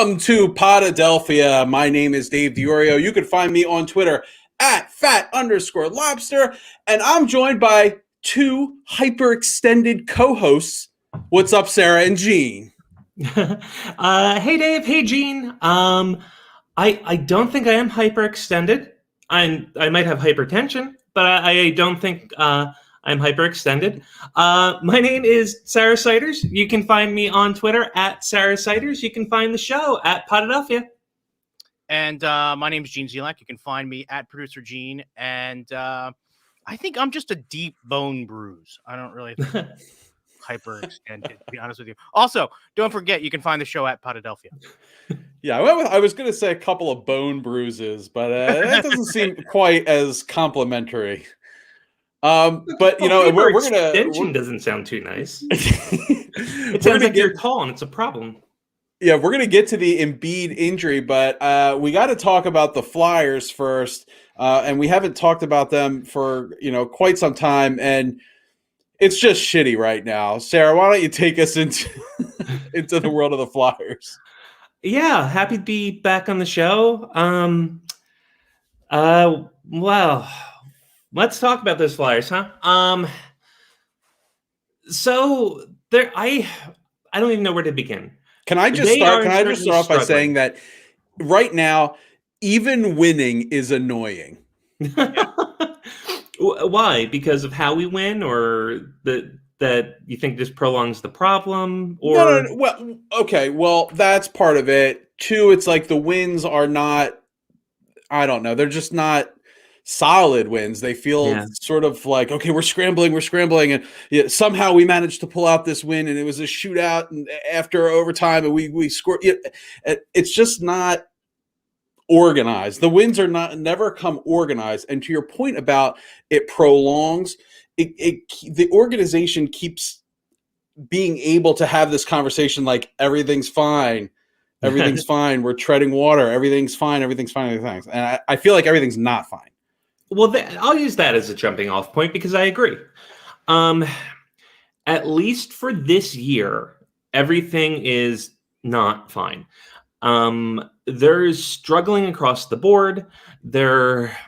Welcome to Podadelphia. My name is Dave Diorio. You can find me on Twitter at @fat_lobster. And I'm joined by two hyperextended co-hosts. What's up, Sarah and Gene? Hey, Dave. Hey, Gene. I don't think I am hyperextended. I might have hypertension, but I don't think I'm hyperextended. My name is Sarah Siders. You can find me on Twitter at Sarah Siders. You can find the show at Podadelphia. And my name is Gene Zelak. You can find me at Producer Gene. And I think I'm just a deep bone bruise. I don't really think hyperextended, to be honest with you. Also, don't forget, you can find the show at Podadelphia. Yeah, I was going to say a couple of bone bruises, but that doesn't seem quite as complimentary. But, you know, we're going to... Extension doesn't sound too nice. It sounds like you're tall and it's a problem. Yeah, we're going to get to the Embiid injury, but we got to talk about the Flyers first. And we haven't talked about them for, quite some time. And it's just shitty right now. Sarah, why don't you take us into the world of the Flyers? Yeah, happy to be back on the show. Well, let's talk about those Flyers, huh? So there, I don't even know where to begin. Can I just start off by saying that right now, even winning is annoying. Why? Because of how we win, or that you think this prolongs the problem? Or no. Well, okay. Well, that's part of it. Two, it's like the wins are not, I don't know. They're just not solid wins. They feel sort of like, okay, we're scrambling. And somehow we managed to pull out this win, and it was a shootout and after overtime, and we scored. It's just not organized. The wins are never come organized. And to your point about it prolongs, the organization keeps being able to have this conversation like everything's fine. Everything's fine. We're treading water. Everything's fine. And I feel like everything's not fine. Well, I'll use that as a jumping off point because I agree. At least for this year, everything is not fine. There's struggling across the board. There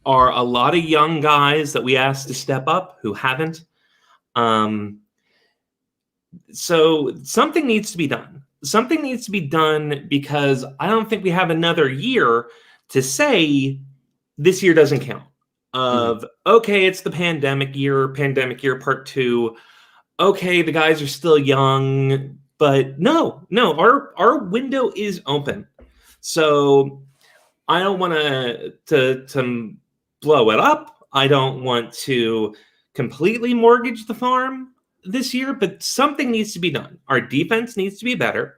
are a lot of young guys that we asked to step up who haven't. So something needs to be done. Something needs to be done because I don't think we have another year to say this year doesn't count. Okay, it's the pandemic year part 2. Okay, the guys are still young, but no, our window is open. So I don't want to blow it up. I don't want to completely mortgage the farm this year, but something needs to be done. Our defense needs to be better.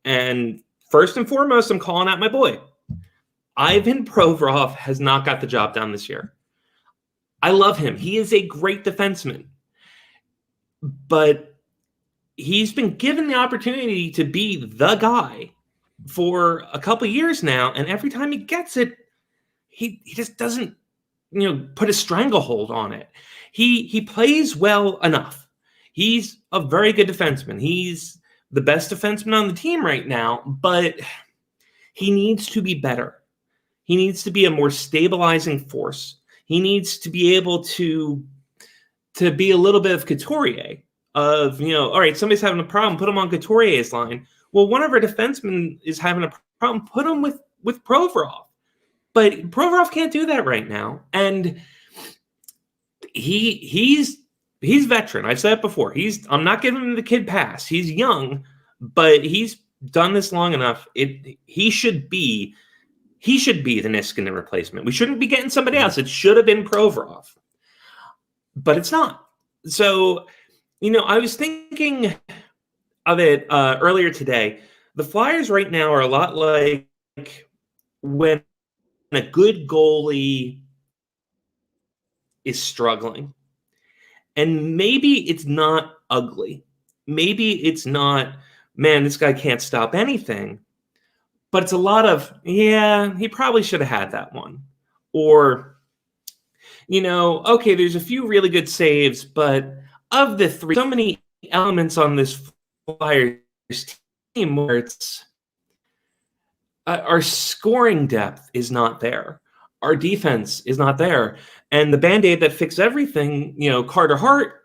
And first and foremost, I'm calling out my boy. Ivan Provorov has not got the job done this year. I love him. He is a great defenseman. But he's been given the opportunity to be the guy for a couple of years now, and every time he gets it, he just doesn't, put a stranglehold on it. He plays well enough. He's a very good defenseman. He's the best defenseman on the team right now, but he needs to be better. He needs to be a more stabilizing force. He needs to be able to be a little bit of Couturier. Of, all right, somebody's having a problem, put him on Couturier's line. Well, one of our defensemen is having a problem, put him with Provorov. But Provorov can't do that right now. And he's veteran. I've said it before. I'm not giving him the kid pass. He's young, but he's done this long enough. He should be the Niskanen replacement. We shouldn't be getting somebody else. It should have been Provorov. But it's not. So, I was thinking of it earlier today. The Flyers right now are a lot like when a good goalie is struggling. And maybe it's not ugly. Maybe it's not, man, this guy can't stop anything. But it's a lot of, he probably should have had that one. Or, okay, there's a few really good saves, but of the 3, so many elements on this Flyers team where it's, our scoring depth is not there. Our defense is not there. And the Band-Aid that fixed everything, Carter Hart,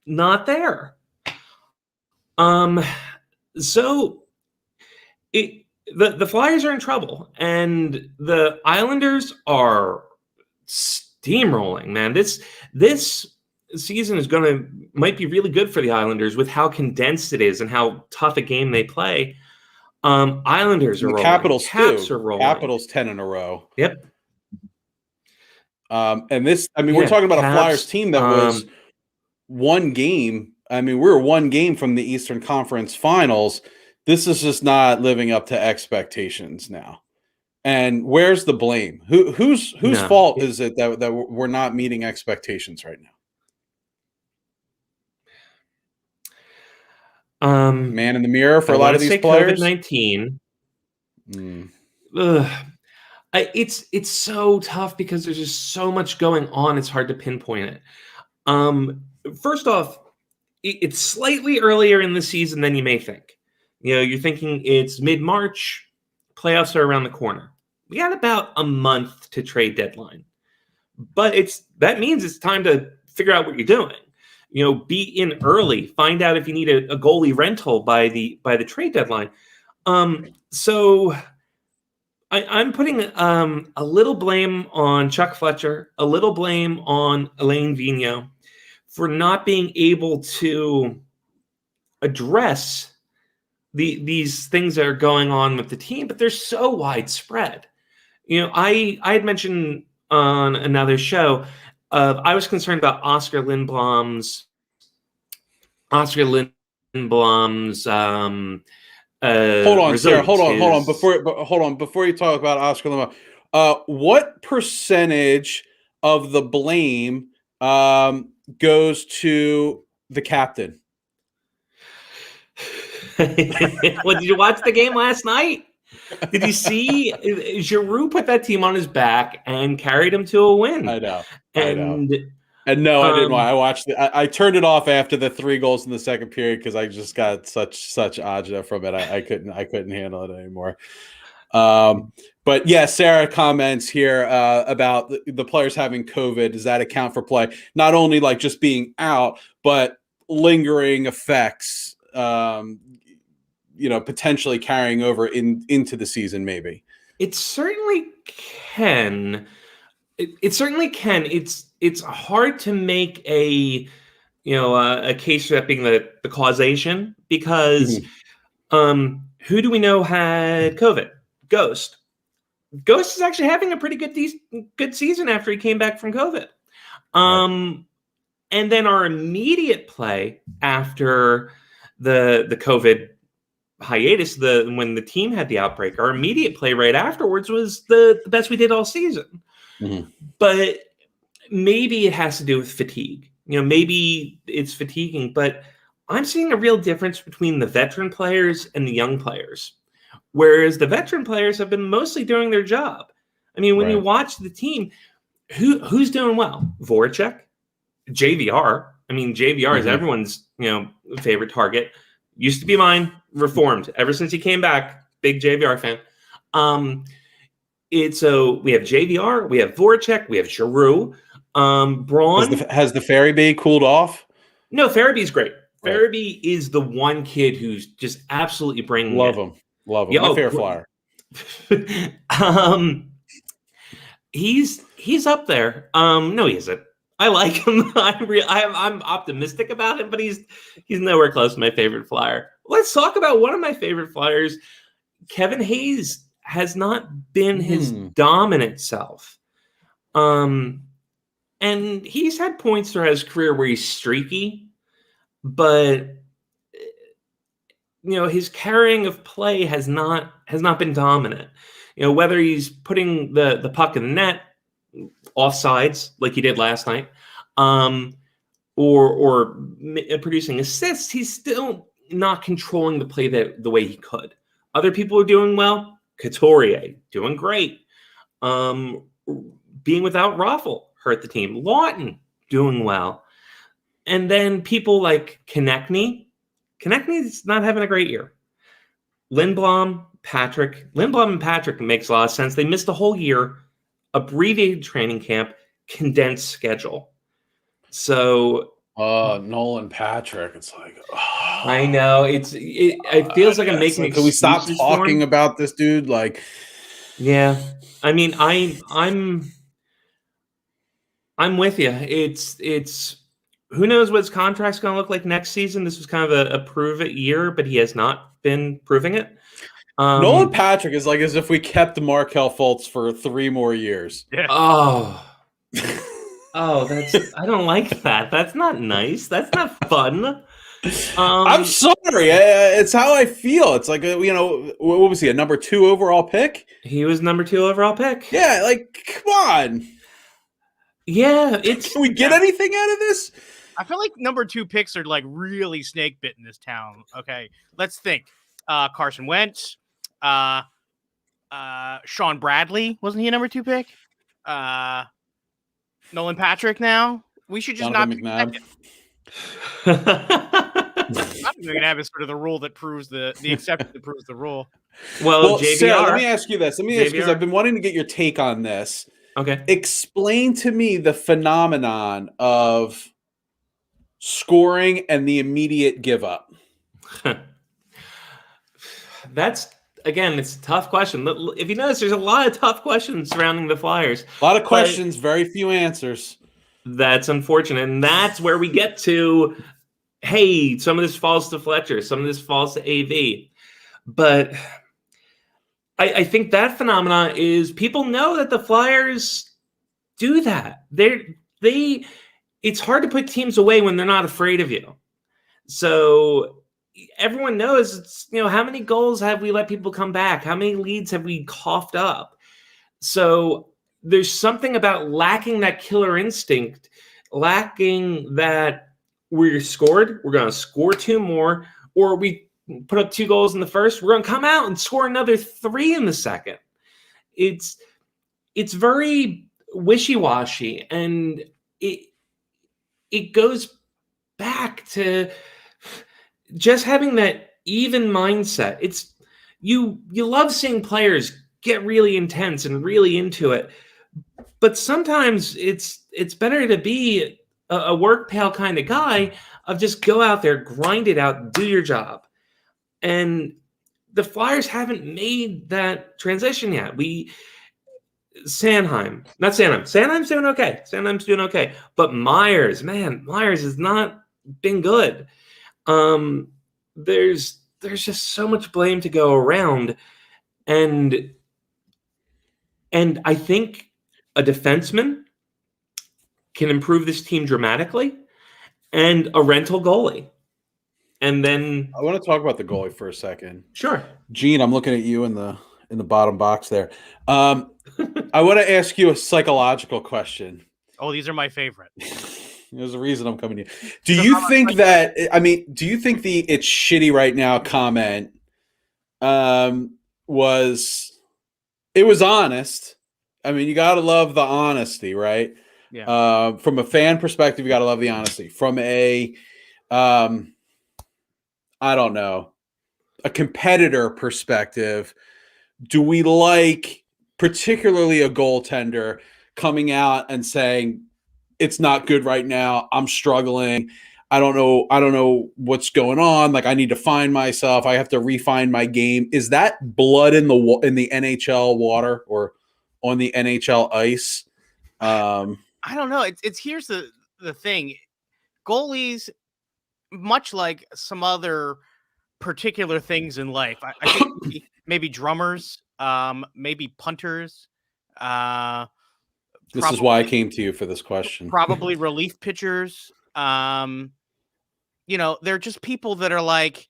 not there. So the Flyers are in trouble, and the Islanders are steamrolling, man. This season might be really good for the Islanders with how condensed it is and how tough a game they play. Islanders are rolling. Capitals Caps are rolling. Capitals 10 in a row. Yep. And this, we're talking about a Flyers team that was one game. We were one game from the Eastern Conference Finals. This is just not living up to expectations now. And where's the blame? Whose fault is it that we're not meeting expectations right now? Man in the mirror for a lot of these players. COVID-19. It's so tough because there's just so much going on. It's hard to pinpoint it. First off, it's slightly earlier in the season than you may think. You're thinking it's mid-March, playoffs are around the corner. We got about a month to trade deadline, but that means it's time to figure out what you're doing. Be in early, find out if you need a goalie rental by the trade deadline. So I'm putting a little blame on Chuck Fletcher, a little blame on Alain Vigneault for not being able to address these things that are going on with the team, but they're so widespread. I had mentioned on another show, I was concerned about Oscar Lindblom's hold on, Sarah. Hold on. Before you talk about Oscar Lindblom, what percentage of the blame goes to the captain? Well, did you watch the game last night? Did you see Giroux put that team on his back and carried him to a win? I know. And no, I didn't. I watched it. I turned it off after the 3 goals in the second period because I just got such agita from it. I couldn't handle it anymore. But yeah, Sarah comments here about the players having COVID. Does that account for play? Not only like just being out, but lingering effects. Potentially carrying over into the season, maybe. It certainly can. It certainly can. It's hard to make a case for that being the causation because who do we know had COVID? Ghost is actually having a pretty good season after he came back from COVID. And then our immediate play after the COVID hiatus, when the team had the outbreak, our immediate play right afterwards was the best we did all season. But maybe it has to do with fatigue. Maybe it's fatiguing, but I'm seeing a real difference between the veteran players and the young players. Whereas the veteran players have been mostly doing their job. When you watch the team, who's doing well? Voracek, JVR. JVR is everyone's favorite target. Used to be mine. Reformed ever since he came back. Big JVR fan. We have JVR, we have Voracek, we have Giroux. Braun has the Farabee cooled off? No, Farabee's great. Right. Farabee is the one kid who's just absolutely bringing Love him. My fair flyer. He's up there. No, he isn't. I like him. I'm optimistic about him, but he's nowhere close to my favorite flyer. Let's talk about one of my favorite flyers. Kevin Hayes has not been his dominant self. And he's had points throughout his career where he's streaky, but his carrying of play has not been dominant. Whether he's putting the puck in the net, offsides like he did last night, or producing assists, he's still not controlling the play the way he could. Other people are doing well. Couturier doing great. Being without Raffle hurt the team. Lawton doing well. And then people like Konechny. Konechny's not having a great year. Lindblom, Lindblom and Patrick makes a lot of sense. They missed a whole year, abbreviated training camp, condensed schedule. So Nolan Patrick, it's like I know it feels like I'm making. Like, can we stop talking about this dude? Like, yeah, I mean, I'm with you. It's who knows what his contract's going to look like next season. This was kind of a prove it year, but he has not been proving it. Nolan Patrick is like as if we kept Markelle Fultz for 3 more years. Yeah. I don't like that. That's not nice. That's not fun. I'm sorry. It's how I feel. It's like, what was he, a number 2 overall pick? He was number 2 overall pick. Yeah, like, come on. Yeah, can we get anything out of this? I feel like number 2 picks are like really snake bit in this town. Okay, let's think. Carson Wentz, Sean Bradley, wasn't he a number 2 pick? Nolan Patrick. Now we should just Donovan not. I'm going to have sort of the rule that proves the exception that proves the rule. Well, JVR, Sarah, let me ask you this. Because I've been wanting to get your take on this. Okay. Explain to me the phenomenon of scoring and the immediate give up. It's a tough question. If you notice, there's a lot of tough questions surrounding the Flyers. A lot of questions, very few answers. That's unfortunate. And that's where we get to, hey, some of this falls to Fletcher, some of this falls to AV. But I think that phenomenon is people know that the Flyers do that. It's hard to put teams away when they're not afraid of you. So everyone knows it's, how many goals have we let people come back? How many leads have we coughed up? So there's something about lacking that killer instinct, lacking that we're scored, we're going to score 2 more, or we put up 2 goals in the first, we're going to come out and score another 3 in the second. It's very wishy-washy, and it goes back to just having that even mindset. It's you love seeing players get really intense and really into it, but sometimes it's better to be a work pal kind of guy of just go out there, grind it out, do your job. And the Flyers haven't made that transition yet. Sanheim's doing okay. Sanheim's doing okay. But Myers has not been good. There's just so much blame to go around. And I think a defenseman can improve this team dramatically, and a rental goalie. And then I want to talk about the goalie for a second. Sure. Gene, I'm looking at you in the bottom box there. I want to ask you a psychological question. Oh, these are my favorite. There's a reason I'm coming to you. Do you think the "it's shitty right now" comment was honest? I mean, you got to love the honesty, right? Yeah. From a fan perspective, you got to love the honesty. From a I don't know, a competitor perspective, do we like particularly a goaltender coming out and saying it's not good right now, I'm struggling, I don't know what's going on, like I need to find myself, I have to refine my game? Is that blood in the NHL water or on the NHL ice? I don't know. It's here's the thing. Goalies, much like some other particular things in life, I think maybe drummers, maybe punters. This is why I came to you for this question. Probably relief pitchers. They're just people that are like,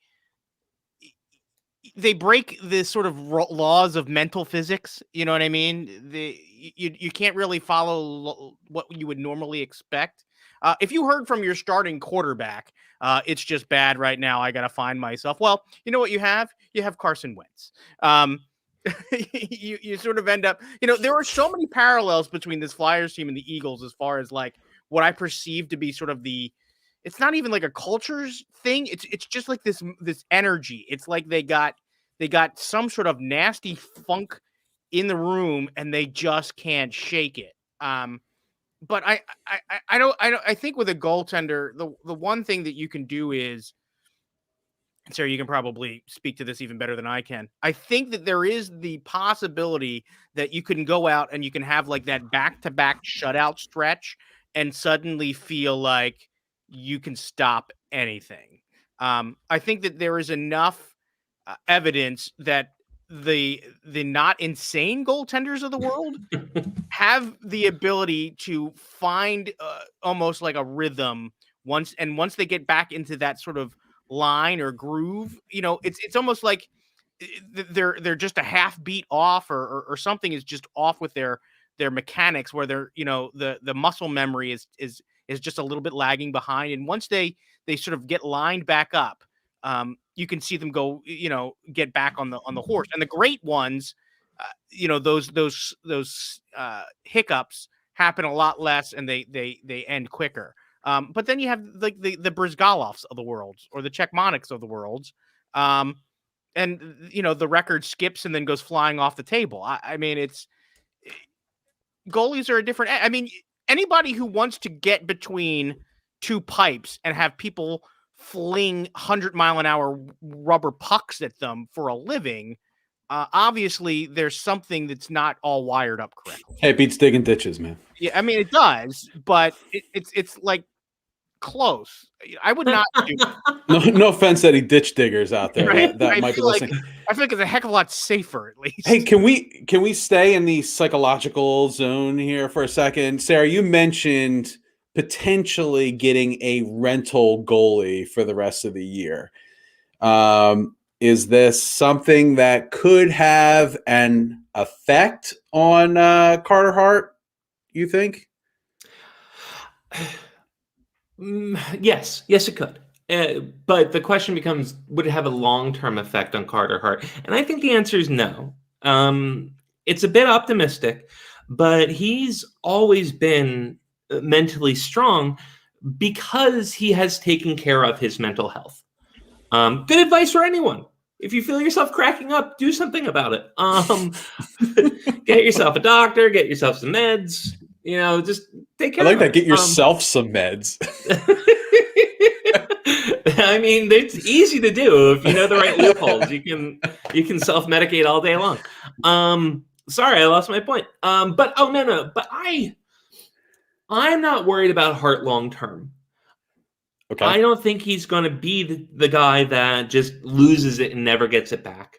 they break the sort of laws of mental physics. You know what I mean? You can't really follow what you would normally expect. If you heard from your starting quarterback, it's just bad right now, I got to find myself. Well, you know what you have? You have Carson Wentz. You sort of end up, there are so many parallels between this Flyers team and the Eagles as far as like what I perceive to be sort of it's not even like a cultures thing. It's just like this energy. It's like they got they got some sort of nasty funk in the room and they just can't shake it. But I think with a goaltender, the one thing that you can do is, Sarah, you can probably speak to this even better than I can. I think that there is the possibility that you can go out and you can have like that back-to-back shutout stretch and suddenly feel like you can stop anything. I think that there is enough evidence that the not insane goaltenders of the world have the ability to find almost like a rhythm once they get back into that sort of line or groove. It's almost like they're just a half beat off or something is just off with their mechanics, where they're the muscle memory is just a little bit lagging behind, and once they sort of get lined back up, you can see them go get back on the horse. And the great ones, those hiccups happen a lot less and they end quicker. But then you have like the Brizgalovs of the world or the Czechmonics of the world. And the record skips and then goes flying off the table. I mean, goalies are a different. I mean, anybody who wants to get between two pipes and have people fling 100-mile-an-hour rubber pucks at them for a living, obviously there's something that's not all wired up correctly. Hey, it beats digging ditches, man. Yeah, I mean it does, but it's like close. I would not do it. No offense to any ditch diggers out there right? that might be listening. I feel like it's a heck of a lot safer, at least. Hey, can we stay in the psychological zone here for a second? Sarah, you mentioned potentially getting a rental goalie for the rest of the year. Is this something that could have an effect on Carter Hart, you think? Yes, it could. But the question becomes, would it have a long-term effect on Carter Hart? And I think the answer is no. It's a bit optimistic, but he's always been mentally strong because he has taken care of his mental health. Good advice for anyone. If you feel yourself cracking up, do something about it. Get yourself a doctor, get yourself some meds, just take care of it. I like that. Get yourself some meds. I mean, it's easy to do if you know the right loopholes. You can self-medicate all day long. Sorry, I lost my point. But I'm not worried about Hart long term. Okay. I don't think he's going to be the guy that just loses it and never gets it back.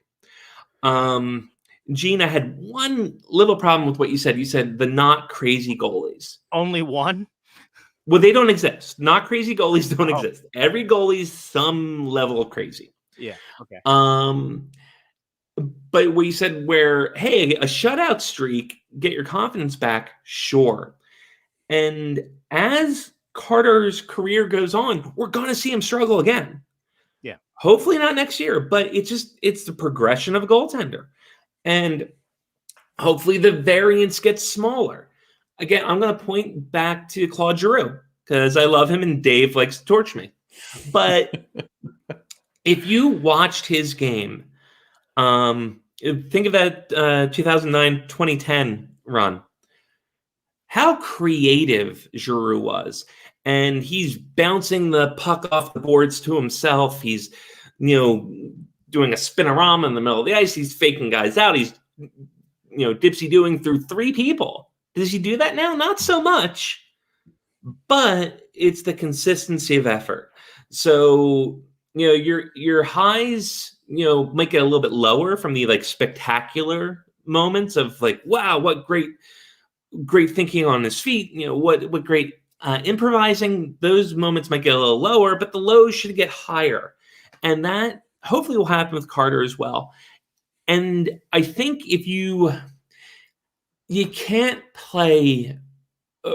Gene, I had one little problem with what you said. You said the not crazy goalies. Only one? Well, they don't exist. Not crazy goalies don't exist. Every goalie's some level of crazy. Yeah. Okay. But what you said where, hey, a shutout streak, get your confidence back, sure. And as Carter's career goes on, we're going to see him struggle again. Yeah. Hopefully not next year, but it's the progression of a goaltender. And hopefully the variance gets smaller. Again, I'm going to point back to Claude Giroux because I love him and Dave likes to torch me. But if you watched his game, think of that 2009-2010 run. How creative Giroux was. And he's bouncing the puck off the boards to himself. He's, doing a spinorama in the middle of the ice. He's faking guys out. He's, dipsy-doing through three people. Does he do that now? Not so much. But it's the consistency of effort. So, your highs, might get a little bit lower from the spectacular moments of wow, what great thinking on his feet. What great improvising. Those moments might get a little lower, but the lows should get higher. And that hopefully will happen with Carter as well. And I think if you can't play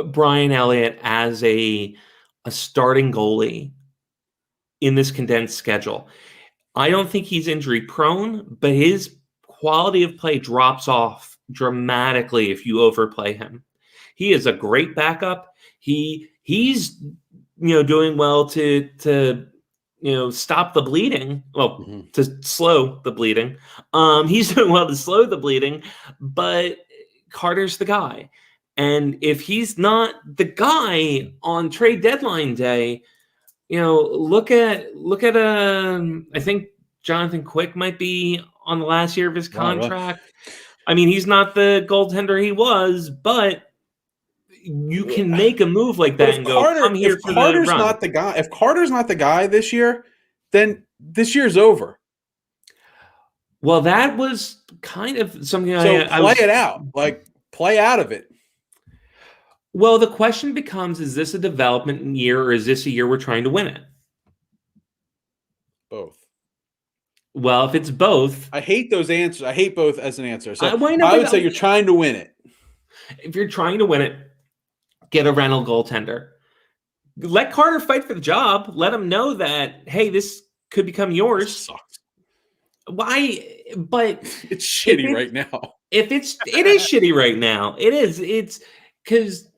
Brian Elliott as a starting goalie in this condensed schedule. I don't think he's injury prone, but his quality of play drops off dramatically if you overplay him. He is a great backup. He's doing well to stop the bleeding. Well, Mm-hmm. to slow the bleeding. He's doing well to slow the bleeding, but Carter's the guy. And if he's not the guy on trade deadline day, look at I think Jonathan Quick might be on the last year of his contract. Really? I mean, he's not the goaltender he was, but you can make a move like that and go, come here for the run. Not the guy, if Carter's not the guy this year, then this year's over. Well, that was kind of something it out. Like, play out of it. Well, the question becomes, is this a development year or is this a year we're trying to win it? Both. Well, if it's both. I hate those answers. I hate both as an answer. So I would say you're trying to win it. If you're trying to win it, get a rental goaltender. Let Carter fight for the job. Let him know that, hey, this could become yours. Sucks. Why? But it's shitty right now. It is shitty right now. It is. It's because,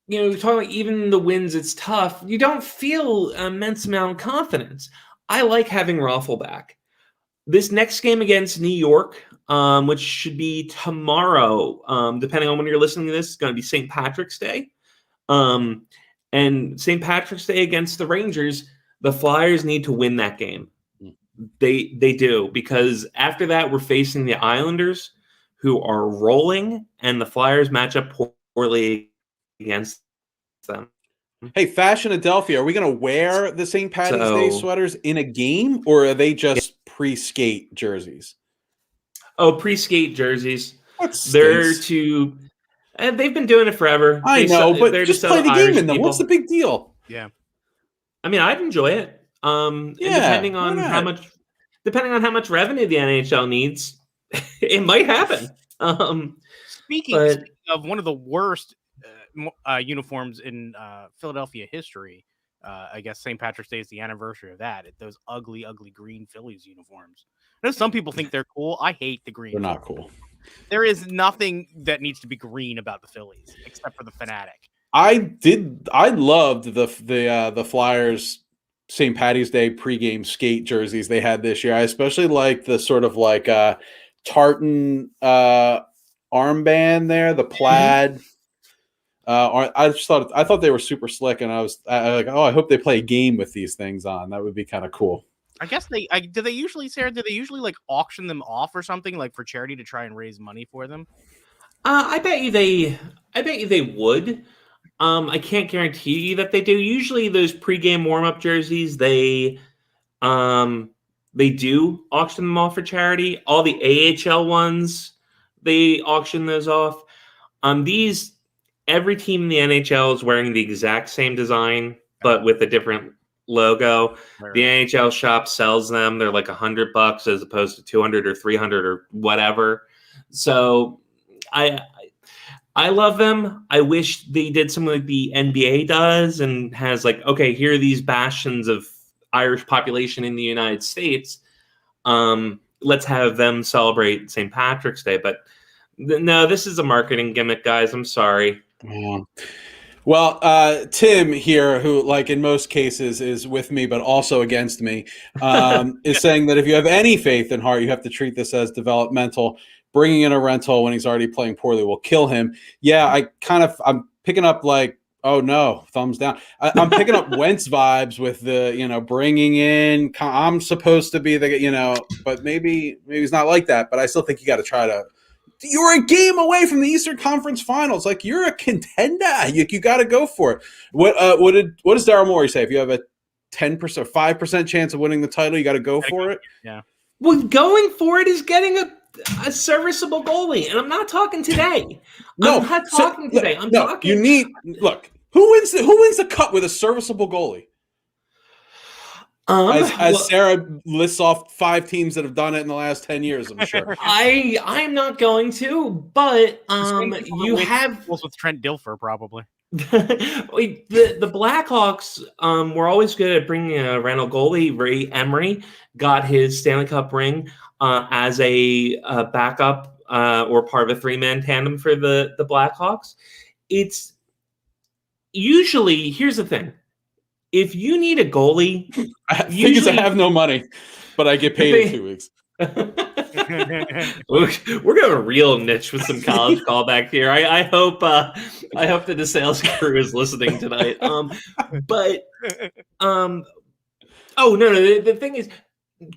you're talking about even the wins, it's tough. You don't feel an immense amount of confidence. I like having Raffle back. This next game against New York, which should be tomorrow, depending on when you're listening to this, is going to be St. Patrick's Day. And St. Patrick's Day against the Rangers, the Flyers need to win that game. They do, because after that, we're facing the Islanders, who are rolling, and the Flyers match up poorly against them. Hey, Fashionadelphia, are we going to wear the St. Patty's Day sweaters in a game, or are they just pre-skate jerseys? Oh, pre-skate jerseys. They're to... they've been doing it forever. I know, but just play the game in them. What's the big deal? Yeah. I mean, I'd enjoy it. Depending on how much revenue the NHL needs, it might happen. Speaking of one of the worst uniforms in Philadelphia history, I guess St. Patrick's Day is the anniversary of that. Those ugly, ugly green Phillies uniforms. I know some people think they're cool. I hate the green. They're not cool. There is nothing that needs to be green about the Phillies except for the fanatic. I loved the Flyers St. Patty's Day pregame skate jerseys they had this year. I especially like the sort of like tartan armband there, the plaid. I thought they were super slick, and I was like, oh, I hope they play a game with these things on. That would be kind of cool. I guess do they usually like auction them off or something, like for charity, to try and raise money for them? I bet you they would. I can't guarantee you that they do. Usually those pregame warm-up jerseys, they do auction them off for charity. All the AHL ones, they auction those off. Every team in the NHL is wearing the exact same design, but with a different logo. The NHL shop sells them. They're like $100 as opposed to $200 or $300 or whatever. So I love them. I wish they did something like the NBA does and has like, okay, here are these bastions of Irish population in the United States. Let's have them celebrate St. Patrick's Day. But no, this is a marketing gimmick, guys. I'm sorry. Yeah. Well, Tim here, who like in most cases is with me but also against me, is saying that if you have any faith in Hart, you have to treat this as developmental. Bringing in a rental when he's already playing poorly will kill him. Yeah, I'm picking up like, oh no, thumbs down. I'm picking up Wentz vibes with the, bringing in, I'm supposed to be the, but maybe he's not like that. But I still think you got to try to. You're a game away from the Eastern Conference Finals. Like, you're a contender. You got to go for it. What does Daryl Morey say? If you have a 10%, 5% chance of winning the title, you got to go for it. Yeah. Well, going for it is getting a serviceable goalie, and I'm not talking today. No, I'm not talking today. I'm talking. You need who wins the cup with a serviceable goalie? As Sarah lists off 5 teams that have done it in the last 10 years, I'm sure. I'm not going to, but you have with Trent Dilfer probably. the Blackhawks were always good at bringing a rental goalie. Ray Emery got his Stanley Cup ring as a backup or part of a 3-man tandem for the Blackhawks. It's usually, here's the thing. if you need a goalie, I have no money, but I get paid in 2 weeks. We're going a real niche with some college callback here. I hope the DeSales crew is listening tonight. Oh no. The thing is,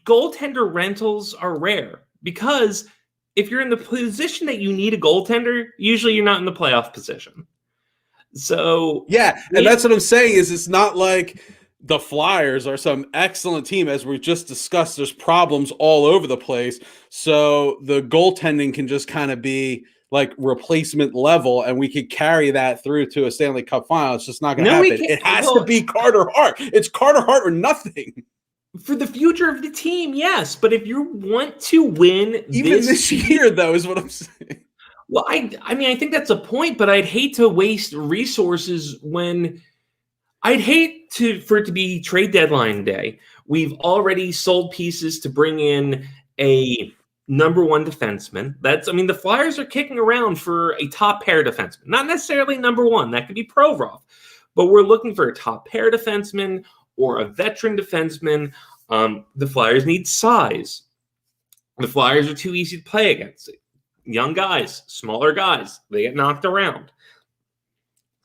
goaltender rentals are rare because if you're in the position that you need a goaltender, usually you're not in the playoff position. So yeah, and that's what I'm saying is it's not like the Flyers are some excellent team, as we just discussed. There's problems all over the place, so the goaltending can just kind of be like replacement level, and we could carry that through to a Stanley Cup final. It's just not going to happen. It has to be Carter Hart. It's Carter Hart or nothing. For the future of the team, yes. But if you want to win even this year, though, is what I'm saying. Well, I mean, I think that's a point, but I'd hate to waste resources when I'd hate for it to be trade deadline day. We've already sold pieces to bring in a number one defenseman. The Flyers are kicking around for a top pair defenseman, not necessarily number one. That could be Provorov, but we're looking for a top pair defenseman or a veteran defenseman. The Flyers need size. The Flyers are too easy to play against. Young guys, smaller guys, they get knocked around.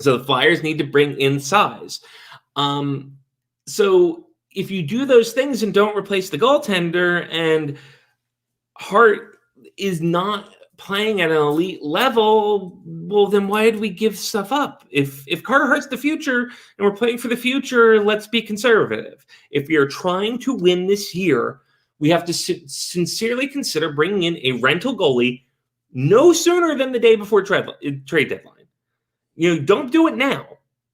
So the Flyers need to bring in size. So if you do those things and don't replace the goaltender, and Hart is not playing at an elite level, well, then why did we give stuff up? If Carter Hart's the future and we're playing for the future, let's be conservative. If you're trying to win this year, we have to sincerely consider bringing in a rental goalie no sooner than the day before trade deadline. Don't do it now.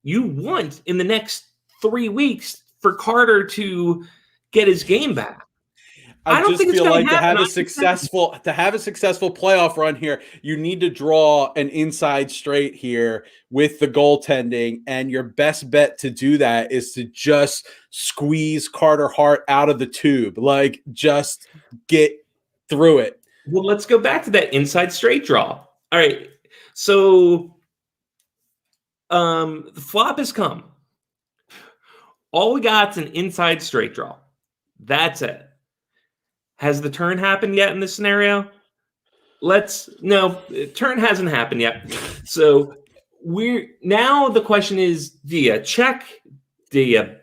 You want in the next 3 weeks for Carter to get his game back. I don't think it's going to happen. To have a successful playoff run here, you need to draw an inside straight here with the goaltending, and your best bet to do that is to just squeeze Carter Hart out of the tube. Like, just get through it. Well, let's go back to that inside straight draw. All right. So the flop has come. All we got is an inside straight draw. That's it. Has the turn happened yet in this scenario? No, turn hasn't happened yet. So now the question is, do you check? Do you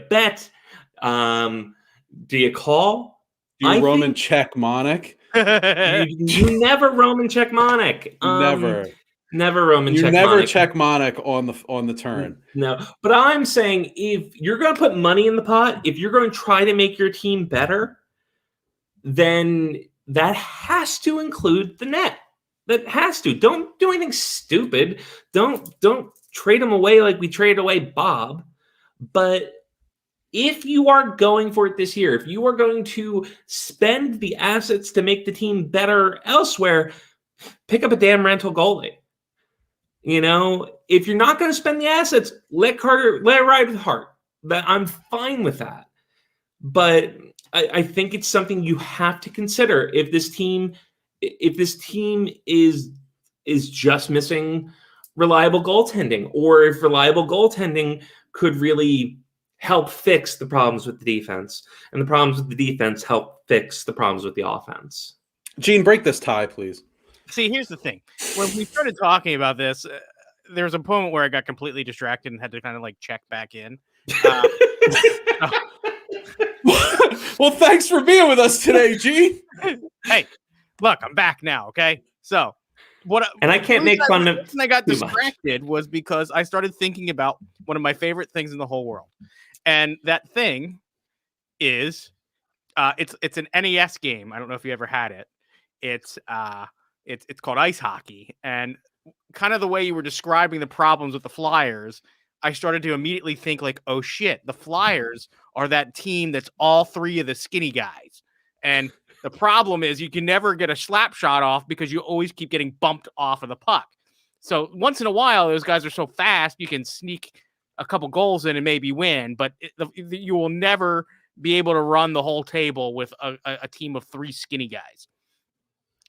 bet? Do you call? Roman check Monic. You never Roman check Monic. Never Roman check Monic. You never check Monic on the turn. No, but I'm saying if you're going to put money in the pot, if you're going to try to make your team better, then that has to include the net. That has to. Don't do anything stupid. Don't trade them away like we traded away Bob. But if you are going for it this year, if you are going to spend the assets to make the team better elsewhere, pick up a damn rental goalie. If you're not going to spend the assets, let it ride with Hart. I'm fine with that. But I think it's something you have to consider if this team is just missing reliable goaltending, or if reliable goaltending could really help fix the problems with the defense, and the problems with the defense help fix the problems with the offense. Gene, break this tie, please. See, here's the thing. When we started talking about this, there was a moment where I got completely distracted and had to kind of check back in. Well, thanks for being with us today, Gene. Hey, look, I'm back now, okay? So, I can't make fun of. I got distracted was because I started thinking about one of my favorite things in the whole world. And that thing is it's an NES game. I don't know if you ever had it. It's called ice hockey. And kind of the way you were describing the problems with the Flyers, I started to immediately think oh shit, the Flyers are that team that's all three of the skinny guys. And the problem is you can never get a slap shot off because you always keep getting bumped off of the puck. So once in a while, those guys are so fast, you can sneak a couple goals in and maybe win, but you will never be able to run the whole table with a team of three skinny guys.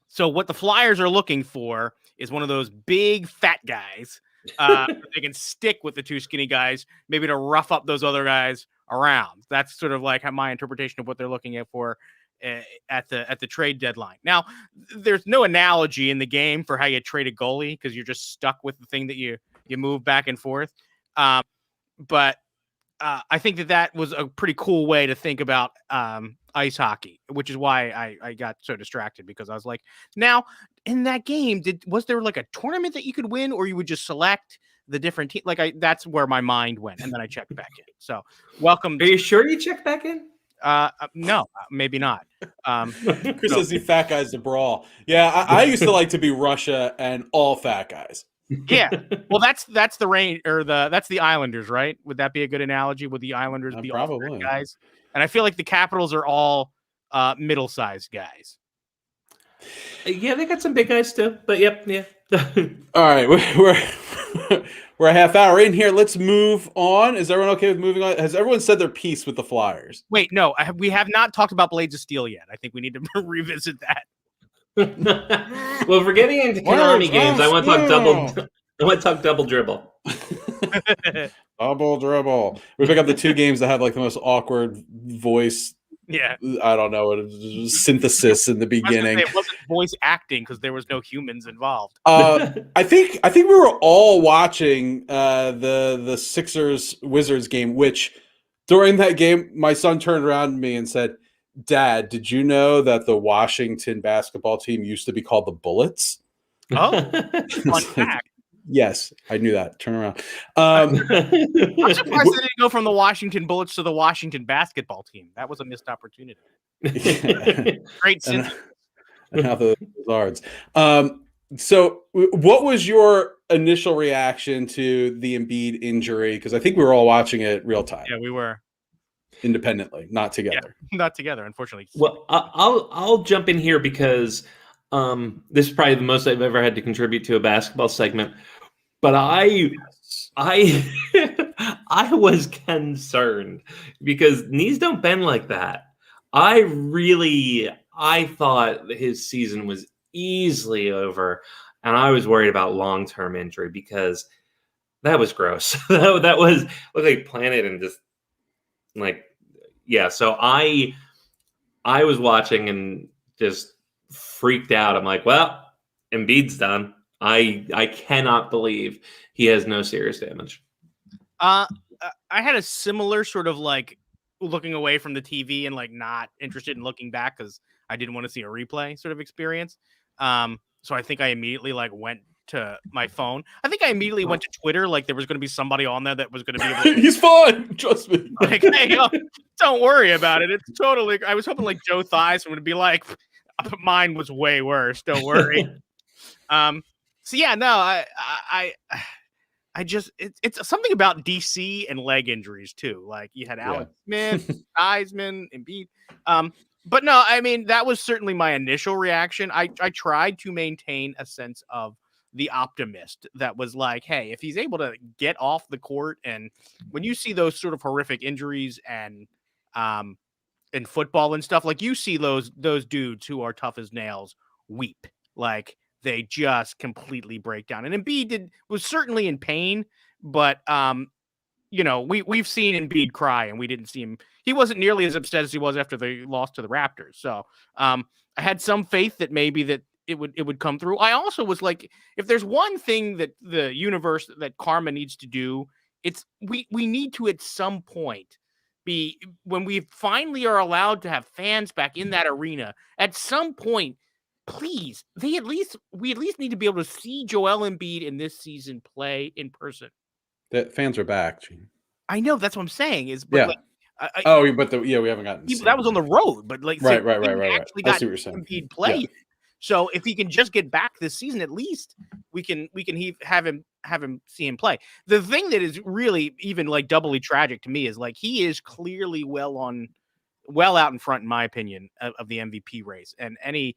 So what the Flyers are looking for is one of those big fat guys They can stick with the two skinny guys, maybe to rough up those other guys around. That's sort of like my interpretation of what they're looking at for at the trade deadline. Now, there's no analogy in the game for how you trade a goalie because you're just stuck with the thing that you move back and forth. But I think that was a pretty cool way to think about ice hockey, which is why I got so distracted because I was like, now in that game, was there like a tournament that you could win, or you would just select the different team? That's where my mind went, and then I checked back in. So, welcome. Are you sure you checked back in? No, maybe not. Chris says the fat guys to brawl. Yeah, I used to like to be Russia and all fat guys. Yeah, well, that's the rain or that's the Islanders, right? Would that be a good analogy? Would the Islanders be probably all guys? And I feel like the Capitals are all middle-sized guys. Yeah, they got some big guys too. But yep, yeah. All right, we're a half hour in here. Let's move on. Is everyone okay with moving on? Has everyone said their piece with the Flyers? Wait, no, we have not talked about Blades of Steel yet. I think we need to revisit that. Well, if we're getting into Konami games, I want to talk double dribble. Double dribble. We pick up the two games that have like the most awkward voice. Yeah, I don't know, synthesis in the beginning. It wasn't voice acting because there was no humans involved. I think we were all watching the Sixers Wizards game, which during that game, my son turned around to me and said, "Dad, did you know that the Washington basketball team used to be called the Bullets?" Oh, fun fact. Yes, I knew that. Turn around. I'm surprised they didn't go from the Washington Bullets to the Washington basketball team. That was a missed opportunity. Great sense. And how the Wizards. So what was your initial reaction to the Embiid injury? Because I think we were all watching it real time. Yeah, we were. Independently, not together. Yeah, not together, unfortunately. Well, I'll jump in here because this is probably the most I've ever had to contribute to a basketball segment. But I was concerned because knees don't bend like that. I thought his season was easily over, and I was worried about long-term injury because that was gross. that was looked like Planet and just like, yeah. So I was watching and just freaked out. I'm like, well, Embiid's done. I cannot believe he has no serious damage. I had a similar sort of like looking away from the TV and like not interested in looking back because I didn't want to see a replay sort of experience. So I think I immediately like went to my phone. I think I immediately went to Twitter. Like there was going to be somebody on there that was going to be able to he's fine. Trust me. Like, hey, don't worry about it. It's totally. I was hoping like Joe Theismann would be like, mine was way worse. Don't worry. So yeah, no, I just it's something about DC and leg injuries too. Like you had Alex Smith, Theismann, Embiid. But no, I mean that was certainly my initial reaction. I tried to maintain a sense of the optimist that was like, hey, if he's able to get off the court, and when you see those sort of horrific injuries and in football and stuff, like you see those dudes who are tough as nails weep, like they just completely break down. And Embiid was certainly in pain, but we've seen Embiid cry, and we didn't see him. He wasn't nearly as upset as he was after they lost to the Raptors. So I had some faith that maybe that it would come through. I also was like, if there's one thing that the universe that karma needs to do, it's we need to at some point be when we finally are allowed to have fans back in that arena. At some point, please, we at least need to be able to see Joel Embiid in this season play in person. The fans are back, Gene. I know that's what I'm saying. Is yeah. Like, we haven't gotten. That was on the road, but like right. Actually got Embiid play. Yeah. So if he can just get back this season, at least we can have him see him play. The thing that is really even like doubly tragic to me is like he is clearly well out in front, in my opinion, of the MVP race, and any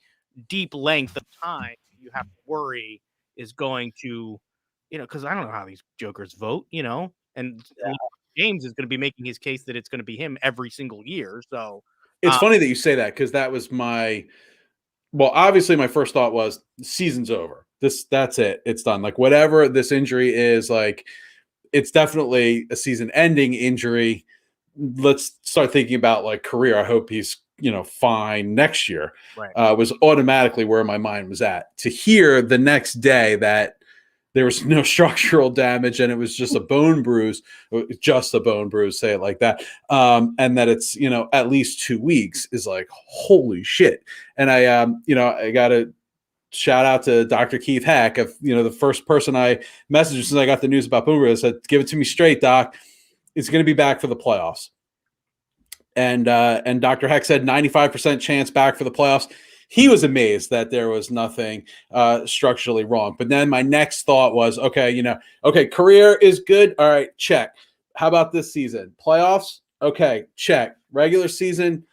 deep length of time you have to worry is going to, because I don't know how these jokers vote, and James is going to be making his case that it's going to be him every single year. So it's funny that you say that because that was obviously my first thought was the season's over. That's it. It's done. Like whatever this injury is, like it's definitely a season-ending injury. Let's start thinking about like career. I hope he's fine next year. Right. Was automatically where my mind was at. To hear the next day that there was no structural damage and it was just a bone bruise, say it like that, and that it's at least 2 weeks is like holy shit. And I got to shout out to Dr. Keith Heck, of the first person I messaged since I got the news about bone bruise. I said, "Give it to me straight, Doc. It's going to be back for the playoffs." And Dr. Heck said 95% chance back for the playoffs. He was amazed that there was nothing structurally wrong. But then my next thought was, okay, career is good. All right, check. How about this season? Playoffs? Okay, check. Regular season,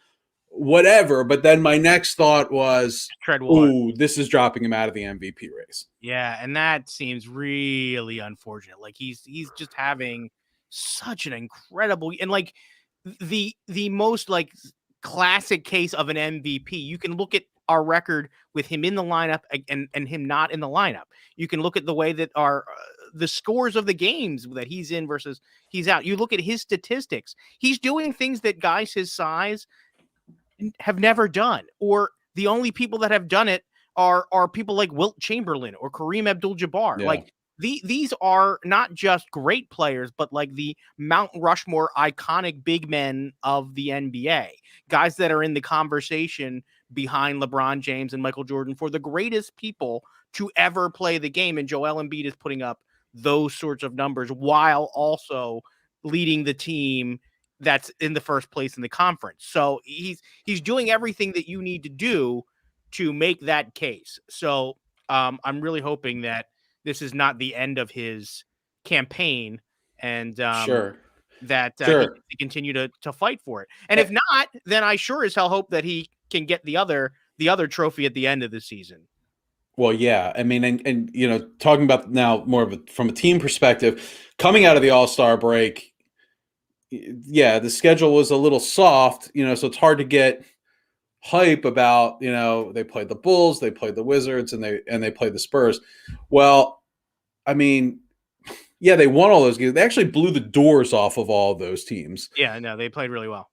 whatever. But then my next thought was, ooh, this is dropping him out of the MVP race. Yeah, and that seems really unfortunate. Like he's just having such an incredible, and like the most like classic case of an MVP. You can look at our record with him in the lineup and him not in the lineup. You can look at the way that the scores of the games that he's in versus he's out. You look at his statistics. He's doing things that guys his size have never done, or the only people that have done it are people like Wilt Chamberlain or Kareem Abdul-Jabbar. Yeah. Like these are not just great players, but like the Mount Rushmore iconic big men of the NBA, guys that are in the conversation behind LeBron James and Michael Jordan for the greatest people to ever play the game. And Joel Embiid is putting up those sorts of numbers while also leading the team that's in the first place in the conference. So he's doing everything that you need to do to make that case. So I'm really hoping that this is not the end of his campaign, and that he can continue to fight for it. And if not, then I sure as hell hope that he can get the other trophy at the end of the season. Well, yeah. I mean, and talking about now more from a team perspective, coming out of the All-Star break, yeah, the schedule was a little soft, so it's hard to get hype about, they played the Bulls, they played the Wizards, and they played the Spurs. Well, I mean, yeah, they won all those games. They actually blew the doors off of all of those teams. Yeah, no, they played really well.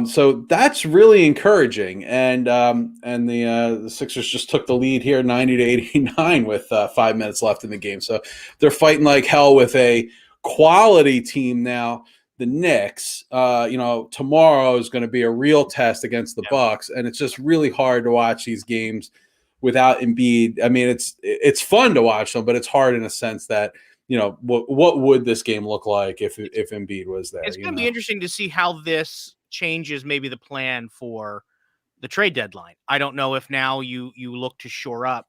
So that's really encouraging. And the Sixers just took the lead here 90-89 with 5 minutes left in the game. So they're fighting like hell with a quality team now. The Knicks, tomorrow is going to be a real test against the Bucks, and it's just really hard to watch these games without Embiid. I mean, it's fun to watch them, but it's hard in a sense that what would this game look like if Embiid was there? It's going to be interesting to see how this changes maybe the plan for the trade deadline. I don't know if now you look to shore up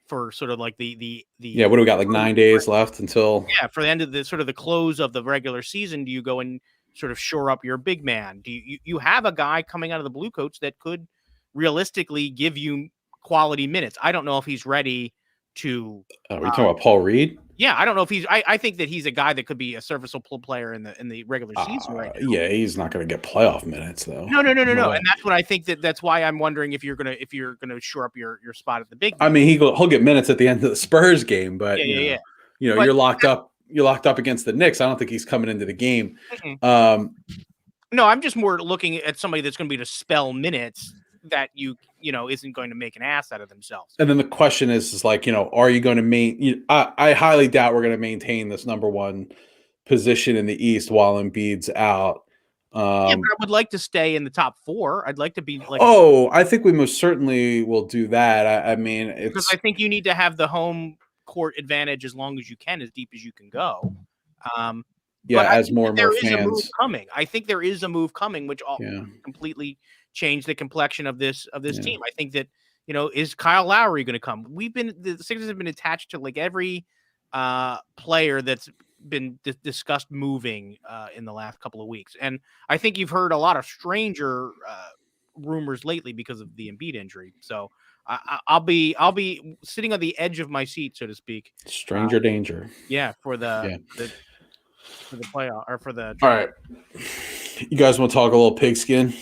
for sort of like the what do we got, like 9 days left until for the end of the sort of the close of the regular season? Do you go and sort of shore up your big man? Do you have a guy coming out of the Blue Coats that could realistically give you quality minutes? I don't know if he's ready to. Are we talking about Paul Reed? Yeah, I don't know if he's. I think that he's a guy that could be a serviceable player in the regular season right now. Yeah, he's not going to get playoff minutes though. No. And that's what I think that's why I'm wondering if you're gonna shore up your spot at the big. I mean, he'll get minutes at the end of the Spurs game, but but you're locked up. You're locked up against the Knicks. I don't think he's coming into the game. No, I'm just more looking at somebody that's going to be to spell minutes that isn't going to make an ass out of themselves. And then the question is like, are you going to I highly doubt we're going to maintain this number one position in the East while Embiid's out. But I would like to stay in the top 4. I'd like to be like. Oh, I think we most certainly will do that. I mean, because I think you need to have the home court advantage as long as you can, as deep as you can go. As more and more fans. There is a move coming. I think there is a move coming, which completely change the complexion of this team. I think that is Kyle Lowry going to come? The Sixers have been attached to like every player that's been discussed moving in the last couple of weeks, and I think you've heard a lot of stranger rumors lately because of the Embiid injury. So I'll be sitting on the edge of my seat, so to speak. Stranger danger. Yeah, for the playoff or for the. All right, you guys want to talk a little pigskin?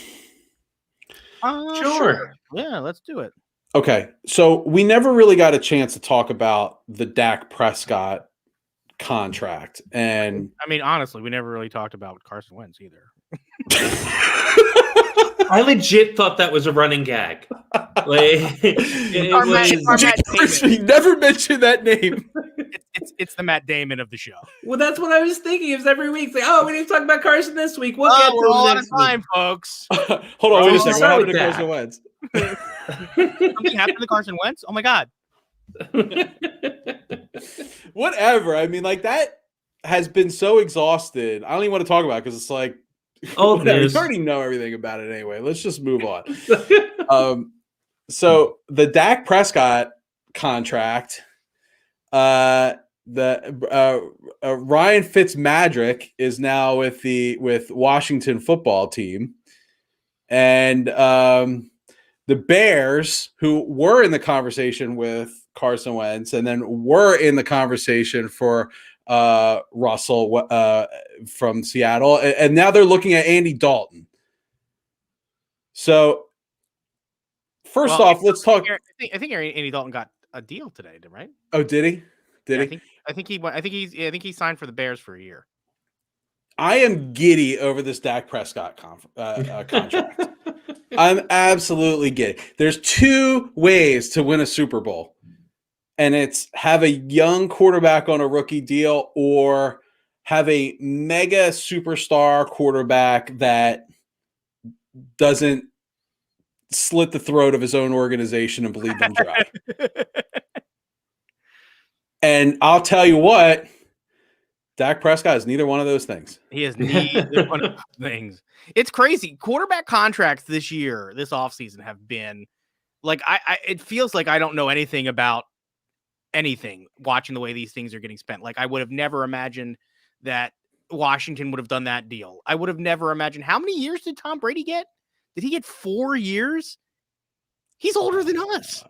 Sure. Yeah, let's do it. Okay, so we never really got a chance to talk about the Dak Prescott contract, and I mean, honestly, we never really talked about Carson Wentz either. I legit thought that was a running gag. Like, we never mentioned that name. It's the Matt Damon of the show. Well, that's what I was thinking. It was every week. It's like, oh, we need to talk about Carson this week. We'll get to we're all out of next week. time, folks. Hold on, wait a second. What happened to Carson Wentz? Something happened to Carson Wentz? Oh my God. Whatever. I mean, like, that has been so exhausted. I don't even want to talk about it because it's like, oh, we already know everything about it anyway. Let's just move on. So the Dak Prescott contract, Ryan Fitzmagic is now with Washington football team, and the Bears, who were in the conversation with Carson Wentz and then were in the conversation for Russell from Seattle, and now they're looking at Andy Dalton. So first off, let's talk. I think Andy Dalton got a deal today, right? Oh, did he? I think he signed for the Bears for a year. I am giddy over this Dak Prescott contract. I'm absolutely giddy. There's two ways to win a Super Bowl, and it's have a young quarterback on a rookie deal or have a mega superstar quarterback that doesn't slit the throat of his own organization and bleed them dry. And I'll tell you what, Dak Prescott is neither one of those things. He is neither one of those things. It's crazy. Quarterback contracts this offseason have been like, it feels like I don't know anything about anything watching the way these things are getting spent. Like, I would have never imagined that Washington would have done that deal. I would have never imagined. How many years did Tom Brady get? Did he get 4 years? He's older than us.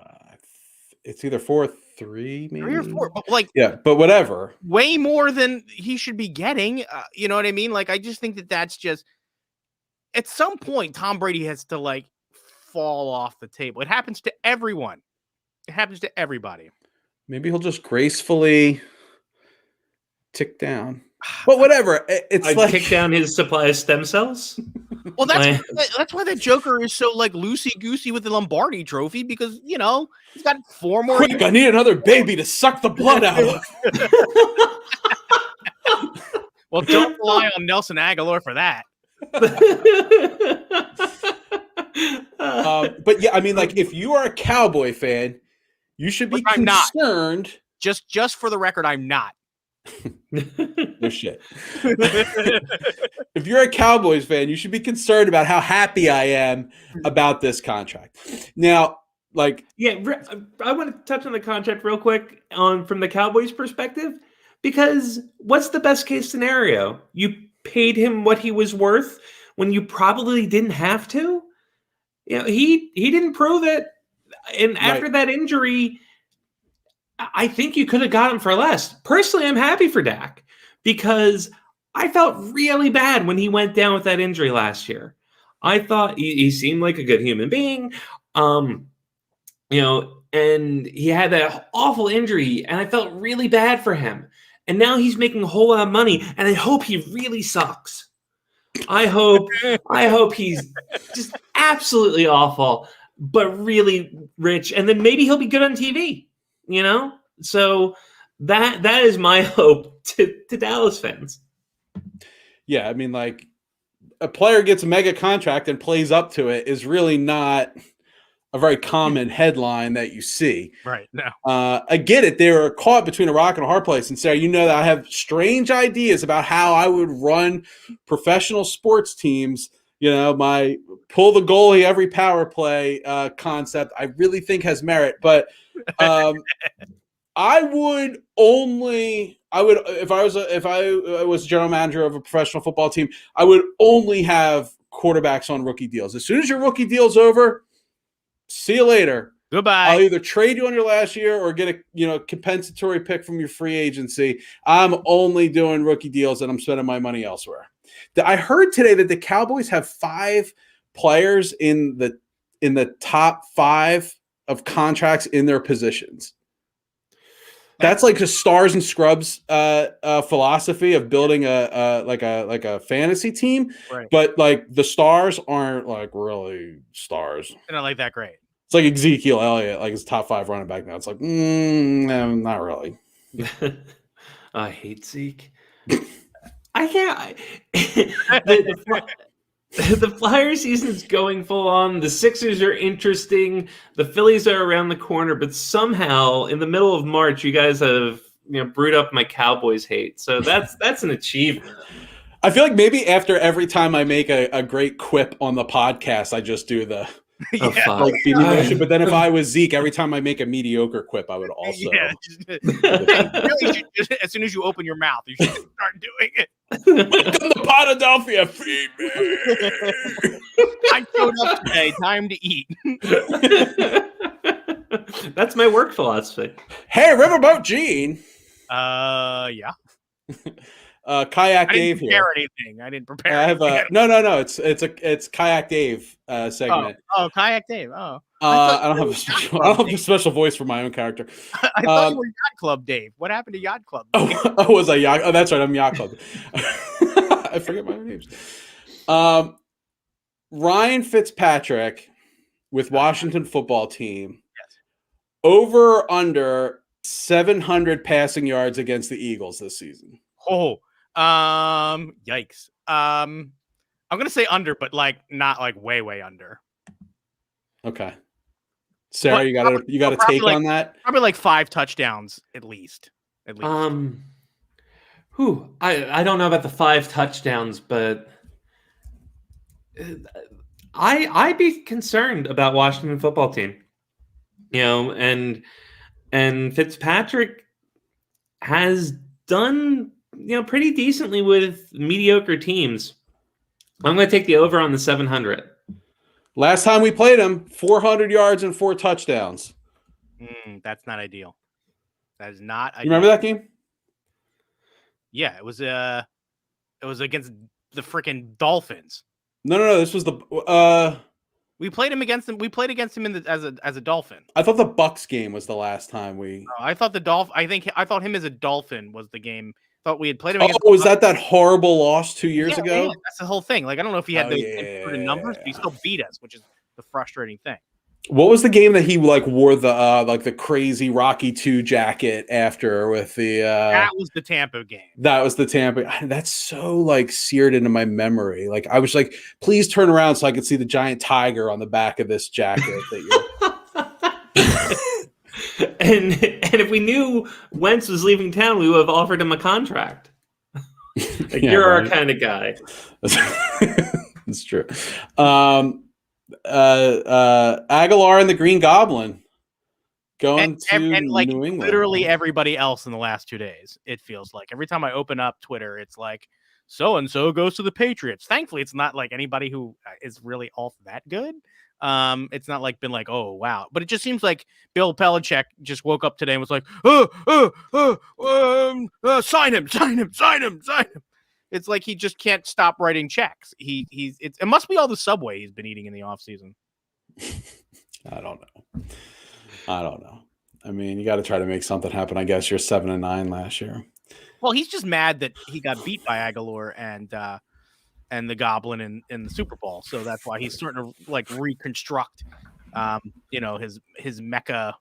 It's either 4 or 3, maybe 3 or 4. But like, yeah, but whatever. Way more than he should be getting. You know what I mean? Like, I just think that's just at some point Tom Brady has to like fall off the table. It happens to everyone. It happens to everybody. Maybe he'll just gracefully tick down. But whatever. It's like tick down his supply of stem cells. Well, that's why the Joker is so like loosey-goosey with the Lombardi trophy, because, you know, he's got 4 more. Quick, I need another baby to suck the blood out of. Well, don't rely on Nelson Aguilar for that. But yeah, I mean, like, if you are a Cowboy fan, you should be concerned. Just for the record, I'm not. No shit. If you're a Cowboys fan, you should be concerned about how happy I am about this contract. Now, like, yeah, I want to touch on the contract real quick from the Cowboys' perspective, because what's the best case scenario? You paid him what he was worth when you probably didn't have to. You know, he didn't prove it, and after that injury, I think you could have got him for less. Personally, I'm happy for Dak because I felt really bad when he went down with that injury last year. I thought he seemed like a good human being, you know, and he had that awful injury, and I felt really bad for him. And now he's making a whole lot of money, and I hope he really sucks. I hope he's just absolutely awful, but really rich, and then maybe he'll be good on TV. You know, so that is my hope to Dallas fans. Yeah, I mean, like, a player gets a mega contract and plays up to it is really not a very common headline that you see. Right. No. I get it. They were caught between a rock and a hard place. And Sarah, you know that I have strange ideas about how I would run professional sports teams. You know, my pull the goalie every power play concept, I really think has merit. But I would if I was general manager of a professional football team, I would only have quarterbacks on rookie deals. As soon as your rookie deal's over, see you later. Goodbye. I'll either trade you on your last year or get a compensatory pick from your free agency. I'm only doing rookie deals and I'm spending my money elsewhere. I heard today that the Cowboys have 5 players in the top 5 of contracts in their positions. That's like a stars and scrubs philosophy of building a fantasy team, Right. but like the stars aren't like really stars. They're not like that great. It's like Ezekiel Elliott, like his top 5 running back now. It's like, no, not really. I hate Zeke. I can't. The Flyers season's going full on. The Sixers are interesting. The Phillies are around the corner, but somehow in the middle of March, you guys have brewed up my Cowboys hate. So that's an achievement. I feel like maybe after every time I make a great quip on the podcast, I just do the motion. But then if I was Zeke, every time I make a mediocre quip, I would also. Yeah, really should just, as soon as you open your mouth, you should start doing it. Welcome to Podadelphia, feed me. I showed up today. Time to eat. That's my work philosophy. Hey, Riverboat Gene. Yeah. Kayak Dave here. I didn't prepare. I have no. It's Kayak Dave segment. Oh, Kayak Dave. Oh. I don't have a special voice for my own character. I thought you were Yacht Club Dave. What happened to Yacht Club? Was I Yacht? Oh, that's right. I'm Yacht Club. I forget my own names. Ryan Fitzpatrick with Washington football team. Yes. Over under 700 passing yards against the Eagles this season. Oh, yikes. I'm gonna say under, but like not like way under. Okay. Sarah, you got a take on that? Probably like 5 touchdowns at least. I don't know about the 5 touchdowns, but I'd be concerned about Washington football team. And Fitzpatrick has done pretty decently with mediocre teams. I'm going to take the over on the 700. Last time we played him, 400 yards and 4 touchdowns. That's not ideal. That is not ideal. You remember that game? Yeah, it was against the freaking Dolphins. No. This was the we played him against him. We played against him as a Dolphin. I thought the Bucks game was the last time we. I thought the I thought him as a Dolphin was the game. Thought we had played him. Was that horrible loss 2 years ago? Yeah, that's the whole thing. Like I don't know if he had the numbers, but he still beat us, which is the frustrating thing. What was the game that he wore the crazy Rocky II jacket after with the? That was the Tampa game. That was the Tampa. That's so seared into my memory. Like I was like, please turn around so I could see the giant tiger on the back of this jacket that you're. And if we knew Wentz was leaving town, we would have offered him a contract. You're our kind of guy. That's true. Aguilar and the Green Goblin going to New England. Literally everybody else in the last 2 days. It feels like every time I open up Twitter, it's like so and so goes to the Patriots. Thankfully, it's not like anybody who is really all that good. It's not like been like, oh wow, but it just seems like Bill Belichick just woke up today and was like, sign him. It's like he just can't stop writing checks. It must be all the Subway he's been eating in the off season. I don't know. I mean, you got to try to make something happen. I guess you're 7-9 last year. Well, he's just mad that he got beat by Aguilar and the Goblin in the Super Bowl. So that's why he's starting to reconstruct, his mecha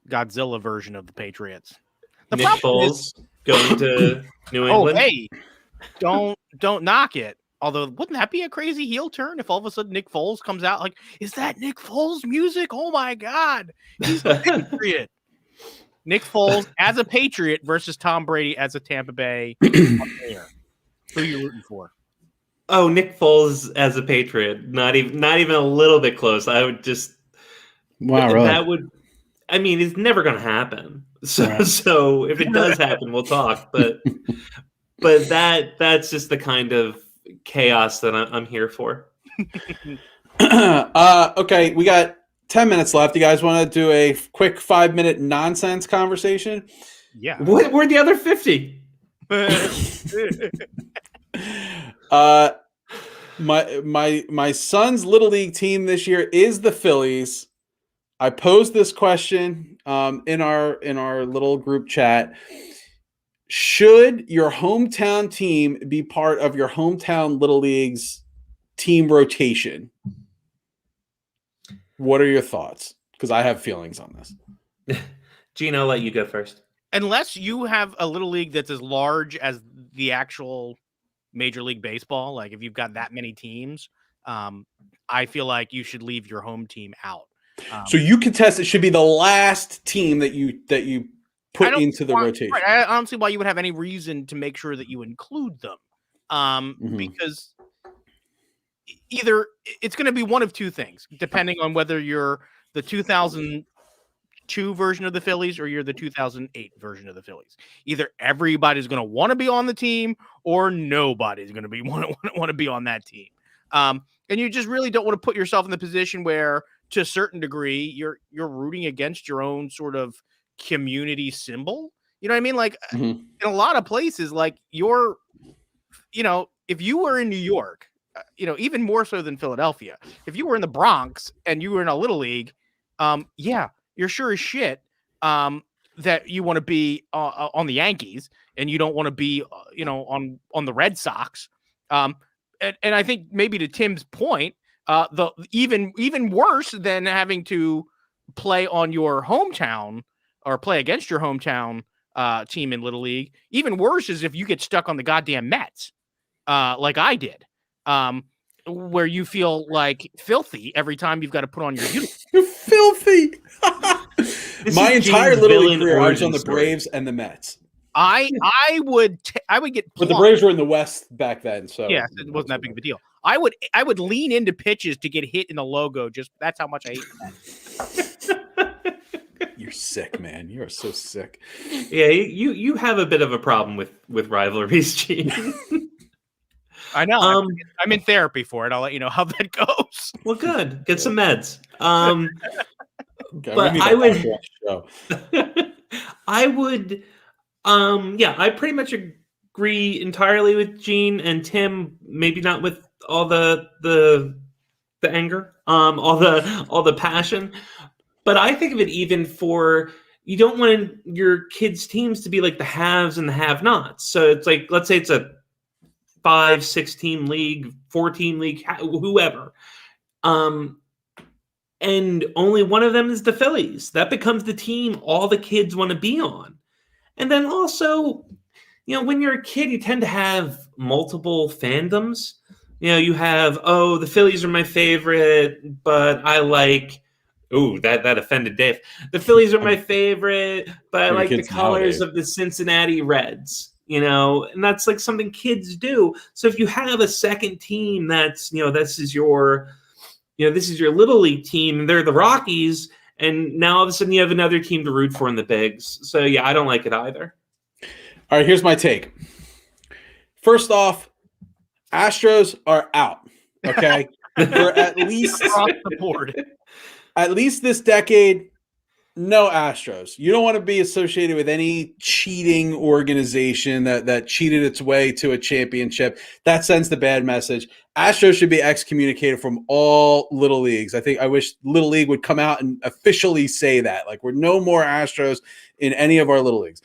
Godzilla version of the Patriots. Nick Foles going to New England. Oh, hey, don't knock it. Although, wouldn't that be a crazy heel turn if all of a sudden Nick Foles comes out like, is that Nick Foles music? Oh my God, he's a Patriot. Nick Foles as a Patriot versus Tom Brady as a Tampa Bay player. Who are you rooting for? Oh, Nick Foles as a Patriot. Not even a little bit close. I would just. Wow, really? That would. I mean, it's never going to happen. So if it does happen, we'll talk. But that's just the kind of chaos that I'm here for. Okay, we got 10 minutes left. You guys want to do a quick 5-minute nonsense conversation? Yeah. Where'd the other 50? My son's little league team this year is the Phillies. I posed this question in our little group chat. Should your hometown team be part of your hometown Little League's team rotation? What are your thoughts? Because I have feelings on this. Gene, I'll let you go first. Unless you have a Little League that's as large as the actual Major League Baseball, like if you've got that many teams, I feel like you should leave your home team out. So you contest it should be the last team that you put into the rotation. Right, I don't see why you would have any reason to make sure that you include them, because either it's going to be one of two things, depending on whether you're the 2002 version of the Phillies or you're the 2008 version of the Phillies. Either everybody's going to want to be on the team or nobody's going to want to be on that team. And you just really don't want to put yourself in the position where, to a certain degree, you're rooting against your own sort of community symbol. You know what I mean? Like in a lot of places, like if you were in New York, even more so than Philadelphia, if you were in the Bronx and you were in a Little League, you're sure as shit that you want to be on the Yankees and you don't want to be, on the Red Sox. And I think maybe to Tim's point, the even worse than having to play on your hometown or play against your hometown team in Little League, even worse is if you get stuck on the goddamn Mets, like I did, where you feel like filthy every time you've got to put on your uniform. You're filthy. My entire Little League career, I was on the Braves and the Mets. I would get, but the Braves were in the West back then, so yeah, it wasn't that big of a deal. I would lean into pitches to get hit in the logo. Just that's how much I hate that. You're sick, man. You are so sick. Yeah, you have a bit of a problem with rivalries, Gene. I know. I'm in therapy for it. I'll let you know how that goes. Well, good. Get some meds. Okay, but I would. I pretty much agree entirely with Gene and Tim. Maybe not with all the anger, all the passion, but I think of it even for, you don't want your kids' teams to be like the haves and the have-nots. So it's like, let's say it's a 5-6 team league, 4-team league, whoever, and only one of them is the Phillies. That becomes the team all the kids want to be on. And then also, when you're a kid, you tend to have multiple fandoms. You have, the Phillies are my favorite, but I like, that offended Dave. The Phillies are my favorite, but I like the colors of the Cincinnati Reds, and that's like something kids do. So if you have a second team that's, this is your Little League team, and they're the Rockies, and now all of a sudden you have another team to root for in the bigs. So yeah, I don't like it either. All right, here's my take. First off, Astros are out. Okay, for at least across the board. At least this decade, no Astros. You don't want to be associated with any cheating organization that cheated its way to a championship. That sends the bad message. Astros should be excommunicated from all Little Leagues. I wish Little League would come out and officially say that. Like, we're no more Astros in any of our Little Leagues.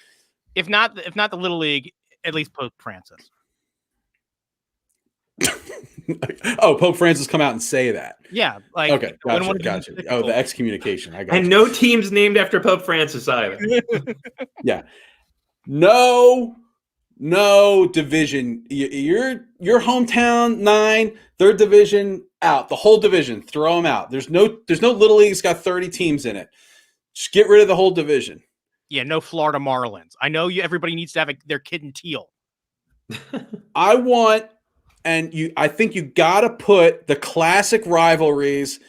If not the Little League, at least Pope Francis. Pope Francis come out and say that. Yeah. Like, okay, gotcha. The excommunication. I got and you. No teams named after Pope Francis either. Yeah. No division. Your hometown 9, third division out. The whole division, throw them out. There's no Little League's got 30 teams in it. Just get rid of the whole division. Yeah, no Florida Marlins. I know everybody needs to have their kid in teal. I think you got to put the classic rivalries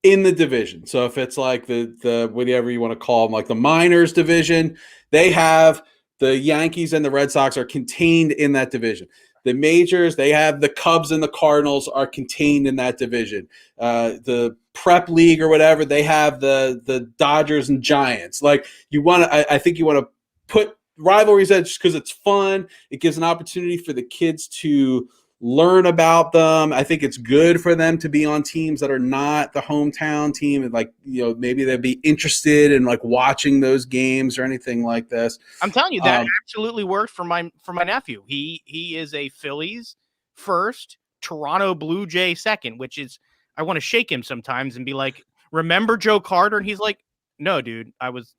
in the division. So if it's like the whatever you want to call them, like the minors division, they have the Yankees and the Red Sox are contained in that division. The majors, they have the Cubs and the Cardinals are contained in that division. The prep league or whatever, they have the Dodgers and Giants. Like I think you want to put rivalries in just because it's fun. It gives an opportunity for the kids to learn about them. I think it's good for them to be on teams that are not the hometown team. Like, maybe they'd be interested in like watching those games or anything like this. I'm telling you, that absolutely worked for my nephew. He is a Phillies first, Toronto Blue Jay second, which is, I want to shake him sometimes and be like, remember Joe Carter? And he's like, no, dude, I was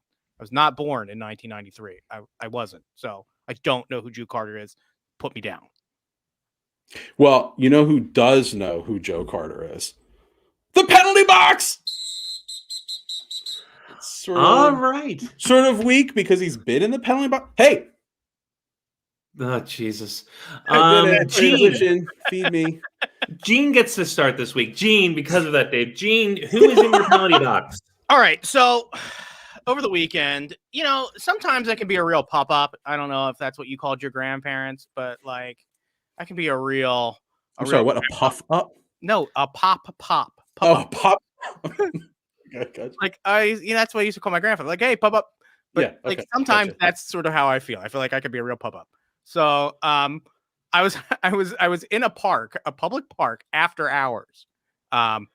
not born in 1993. I wasn't. So I don't know who Joe Carter is. Put me down. Well, you know who does know who Joe Carter is? The penalty box! All right. Sort of weak because he's been in the penalty box. Hey! Oh, Jesus. Gene, feed me. Gene gets to start this week. Gene, because of that, Dave. Gene, who is in your penalty box? All right, so over the weekend, sometimes I can be a real pop-up. I don't know if that's what you called your grandparents, but like, I can be a real. Sorry, what, a puff up? No, a pop. Oh, pop. Like that's what I used to call my grandfather. Like, hey, pop up. But sometimes that's sort of how I feel. I feel like I could be a real pop up. So, I was in a public park after hours, and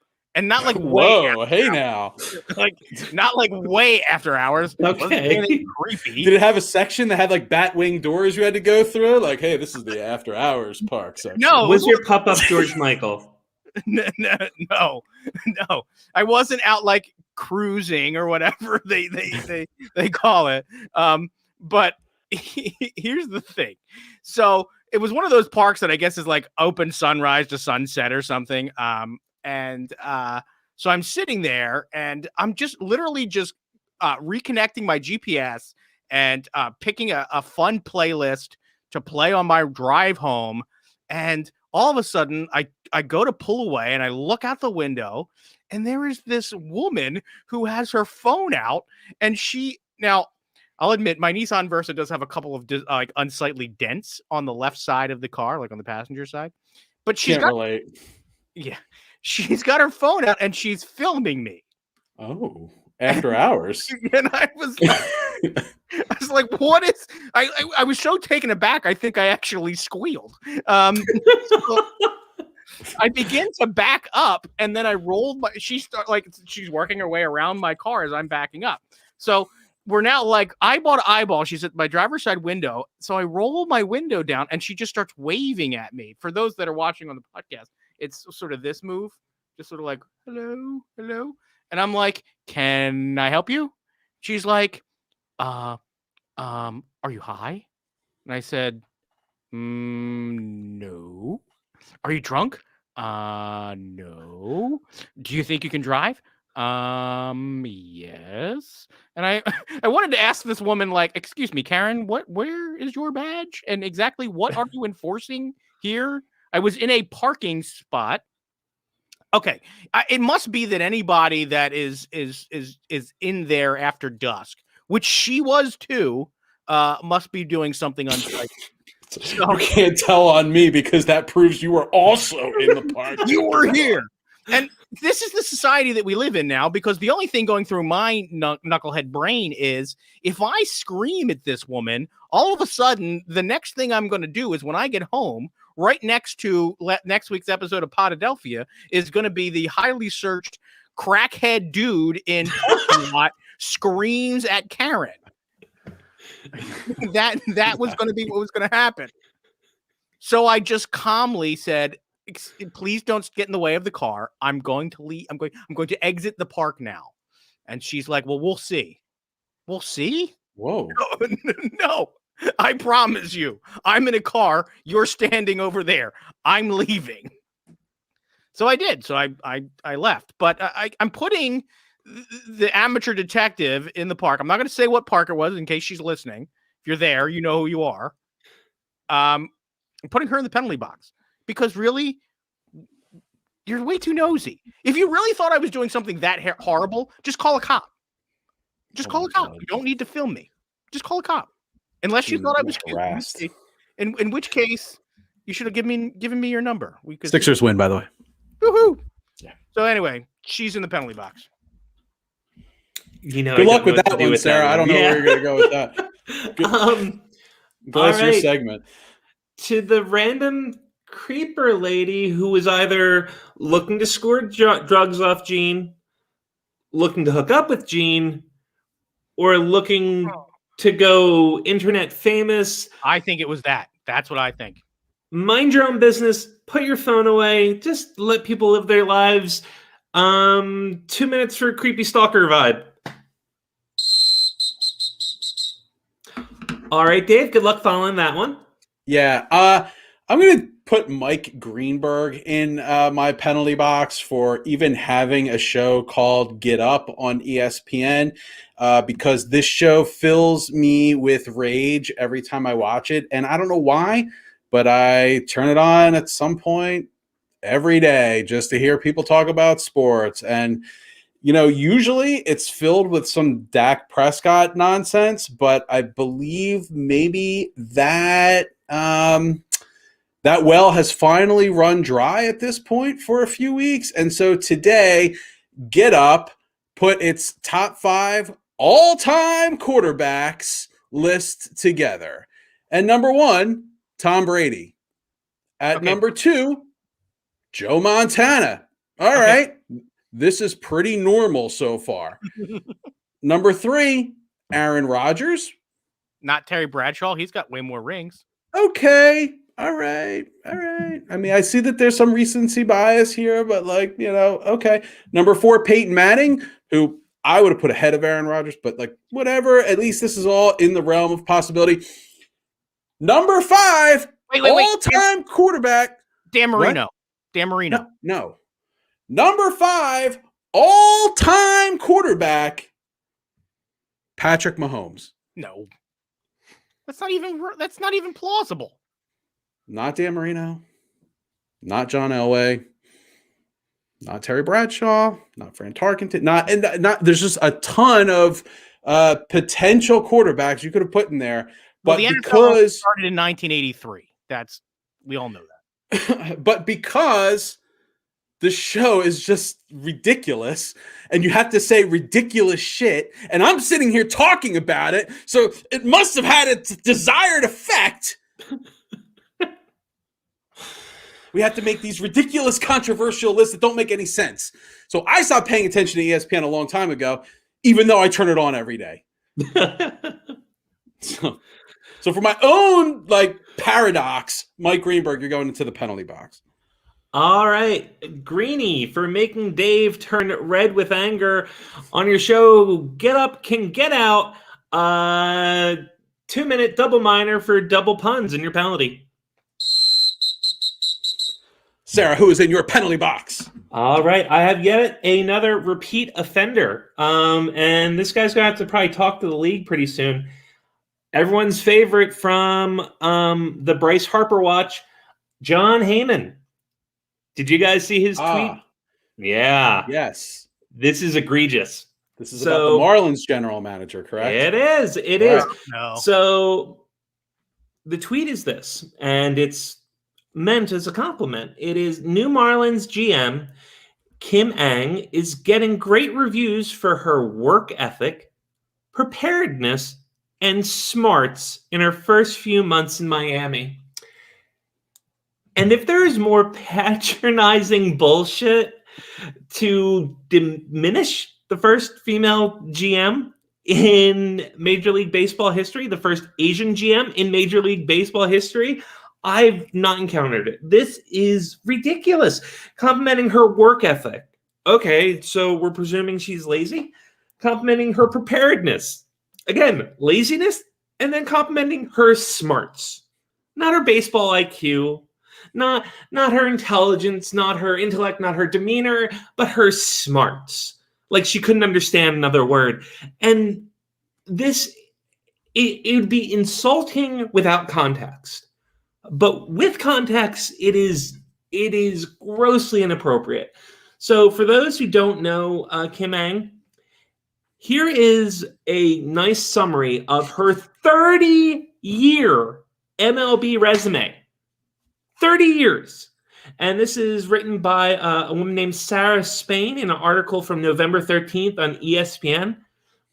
not like now, like not like way after hours. Okay, creepy. Did it have a section that had like bat wing doors you had to go through? Like, hey, this is the after hours park section. No, was your pop up George Michael? No, I wasn't out like cruising or whatever they call it. But here's the thing. So it was one of those parks that I guess is like open sunrise to sunset or something. So I'm sitting there and I'm literally reconnecting my GPS and picking a fun playlist to play on my drive home. And all of a sudden I go to pull away and I look out the window and there is this woman who has her phone out, and now I'll admit my Nissan Versa does have a couple of like unsightly dents on the left side of the car, like on the passenger side, but she's got her phone out and she's filming me. Oh, after hours. And I was like, what is, I was so taken aback. I think I actually squealed. So I begin to back up and then I rolled she's working her way around my car as I'm backing up. So we're now like eyeball to eyeball. She's at my driver's side window. So I roll my window down and she just starts waving at me. For those that are watching on the podcast, it's sort of this move, just sort of like, hello. And I'm like, can I help you? She's like, are you high? And I said, no. Are you drunk? No. Do you think you can drive? Yes. And I wanted to ask this woman, like, excuse me, Karen, where is your badge? And exactly what are you enforcing here? I was in a parking spot. Okay. It must be that anybody that is in there after dusk, which she was too, must be doing something unsightly. So, you can't tell on me because that proves you were also in the park. You were here. And this is the society that we live in now, because the only thing going through my knucklehead brain is if I scream at this woman, all of a sudden, the next thing I'm going to do is when I get home, right next to next week's episode of Podadelphia is going to be the highly searched crackhead dude in parking lot screams at Karen. That was going to be what was going to happen. So I just calmly said, please don't get in the way of the car. I'm going to leave. I'm going to exit the park now. And she's like, well, we'll see. We'll see? Whoa. No, I promise you. I'm in a car. You're standing over there. I'm leaving. So I did. So I left. But I'm putting the amateur detective in the park. I'm not going to say what park it was in case she's listening. If you're there, you know who you are. I'm putting her in the penalty box because really, you're way too nosy. If you really thought I was doing something that horrible, just call a cop. Just call a cop. You don't need to film me. Just call a cop. Unless you thought I was cute. In which case, you should have given me your number. Sixers win, by the way. Woohoo! Yeah. So anyway, she's in the penalty box. You know, good luck with that one, Sarah. I don't know where you're going to go with that. That's your segment. To the random creeper lady who was either looking to score drugs off Gene, looking to hook up with Gene, or looking to go internet famous. I think it was that. That's what I think. Mind your own business. Put your phone away. Just let people live their lives. 2 minutes for a creepy stalker vibe. All right, Dave. Good luck following that one. Yeah. I'm going to put Mike Greenberg in my penalty box for even having a show called Get Up on ESPN because this show fills me with rage every time I watch it. And I don't know why, but I turn it on at some point every day just to hear people talk about sports. And usually it's filled with some Dak Prescott nonsense, but I believe maybe that that well has finally run dry at this point for a few weeks. And so today, Get Up put its top 5 all-time quarterbacks list together. And number 1, Tom Brady. At number 2, Joe Montana. All right. This is pretty normal so far. Number 3, Aaron Rodgers. Not Terry Bradshaw. He's got way more rings. Okay. All right. I mean, I see that there's some recency bias here, but okay. Number 4, Peyton Manning, who I would have put ahead of Aaron Rodgers, but whatever. At least this is all in the realm of possibility. Number 5, all-time quarterback. Dan Marino. What? Dan Marino. No. Number 5, all-time quarterback, Patrick Mahomes. No. That's not even plausible. Not Dan Marino. Not John Elway. Not Terry Bradshaw. Not Fran Tarkenton. Not. There's just a ton of potential quarterbacks you could have put in there. But the NFL because started in 1983, we all know that. But because the show is just ridiculous, and you have to say ridiculous shit, and I'm sitting here talking about it, so it must have had its desired effect. We have to make these ridiculous, controversial lists that don't make any sense. So I stopped paying attention to ESPN a long time ago, even though I turn it on every day. So for my own paradox, Mike Greenberg, you're going into the penalty box. All right, Greeny, for making Dave turn red with anger on your show, Get Up Can Get Out. 2-minute double minor for double puns in your penalty. Sarah, who is in your penalty box? All right, I have yet another repeat offender, and this guy's gonna have to probably talk to the league pretty soon. Everyone's favorite from the Bryce Harper watch, John Heyman. Did you guys see his tweet? Yeah. Yes. This is egregious. This is about the Marlins general manager, correct? It is. It is. No. So the tweet is this, and it's meant as a compliment. It is new Marlins GM Kim Ang is getting great reviews for her work ethic, preparedness, and smarts in her first few months in Miami. And if there is more patronizing bullshit to diminish the first female GM in Major League Baseball history, the first Asian GM in Major League Baseball history, I've not encountered it. This is ridiculous. Complimenting her work ethic. Okay, so we're presuming she's lazy. Complimenting her preparedness. Again, laziness, and then complimenting her smarts. Not her baseball IQ, not her intelligence, not her intellect, not her demeanor, but her smarts. Like she couldn't understand another word. And this, it would be insulting without context. But with context, it is grossly inappropriate. So for those who don't know Kim Ang, here is a nice summary of her 30-year MLB resume. 30 years. And this is written by a woman named Sarah Spain in an article from November 13th on ESPN.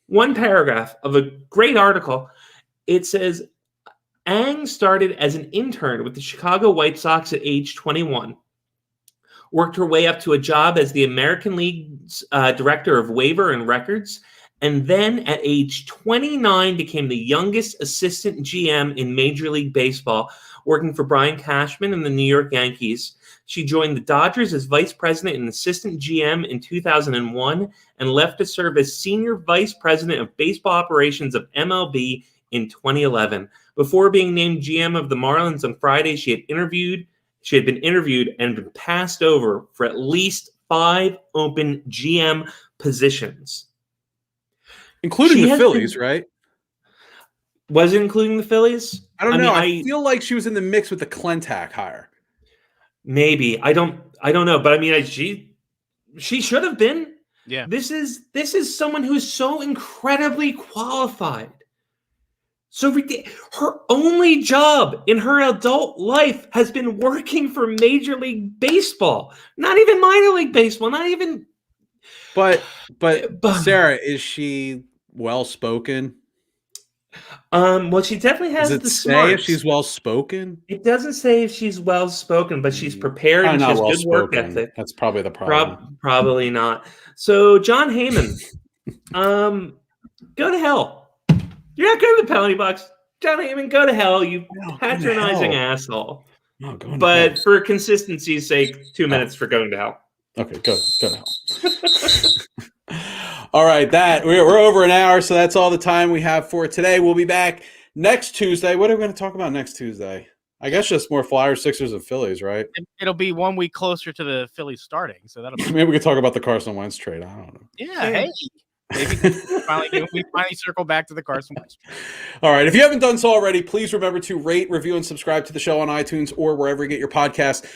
One paragraph of a great article. It says, Ang started as an intern with the Chicago White Sox at age 21. Worked her way up to a job as the American League's director of waiver and records, and then at age 29 became the youngest assistant GM in Major League Baseball, working for Brian Cashman and the New York Yankees. She joined the Dodgers as vice president and assistant GM in 2001 and left to serve as senior vice president of baseball operations of MLB in 2011. Before being named GM of the Marlins on Friday, she had been interviewed and been passed over for at least 5 open GM positions. Including the Phillies, right? Was it including the Phillies? I don't know. I feel like she was in the mix with the Klentak hire. Maybe. I don't know. But I mean, she should have been. Yeah. This is someone who's so incredibly qualified. So her only job in her adult life has been working for Major League Baseball, not even minor league baseball, not even. But Sarah, is she well spoken? Well, she definitely has Does it the say smarts. if she's well spoken? It doesn't say if she's well spoken, but she's prepared and she has good work ethic. That's probably the problem. Probably not. So, John Heyman, go to hell. You're not good at the penalty box. John Heyman, go to hell, you patronizing asshole. No, but for consistency's sake, 2 minutes for going to hell. Okay, go to hell. All right, we're over an hour, so that's all the time we have for today. We'll be back next Tuesday. What are we going to talk about next Tuesday? I guess just more Flyers, Sixers, and Phillies, right? It'll be 1 week closer to the Phillies starting, so that'll be maybe we could talk about the Carson Wentz trade. I don't know. Yeah, hey. Maybe we finally circle back to the Carson Wentz. All right. If you haven't done so already, please remember to rate, review, and subscribe to the show on iTunes or wherever you get your podcasts.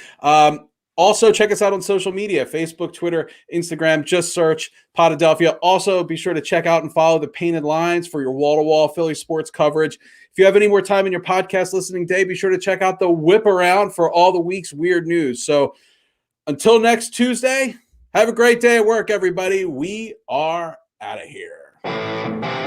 Also, check us out on social media, Facebook, Twitter, Instagram. Just search Podadelphia. Also, be sure to check out and follow the Painted Lines for your wall-to-wall Philly sports coverage. If you have any more time in your podcast listening day, be sure to check out the Whip Around for all the week's weird news. So until next Tuesday, have a great day at work, everybody. We are out of here.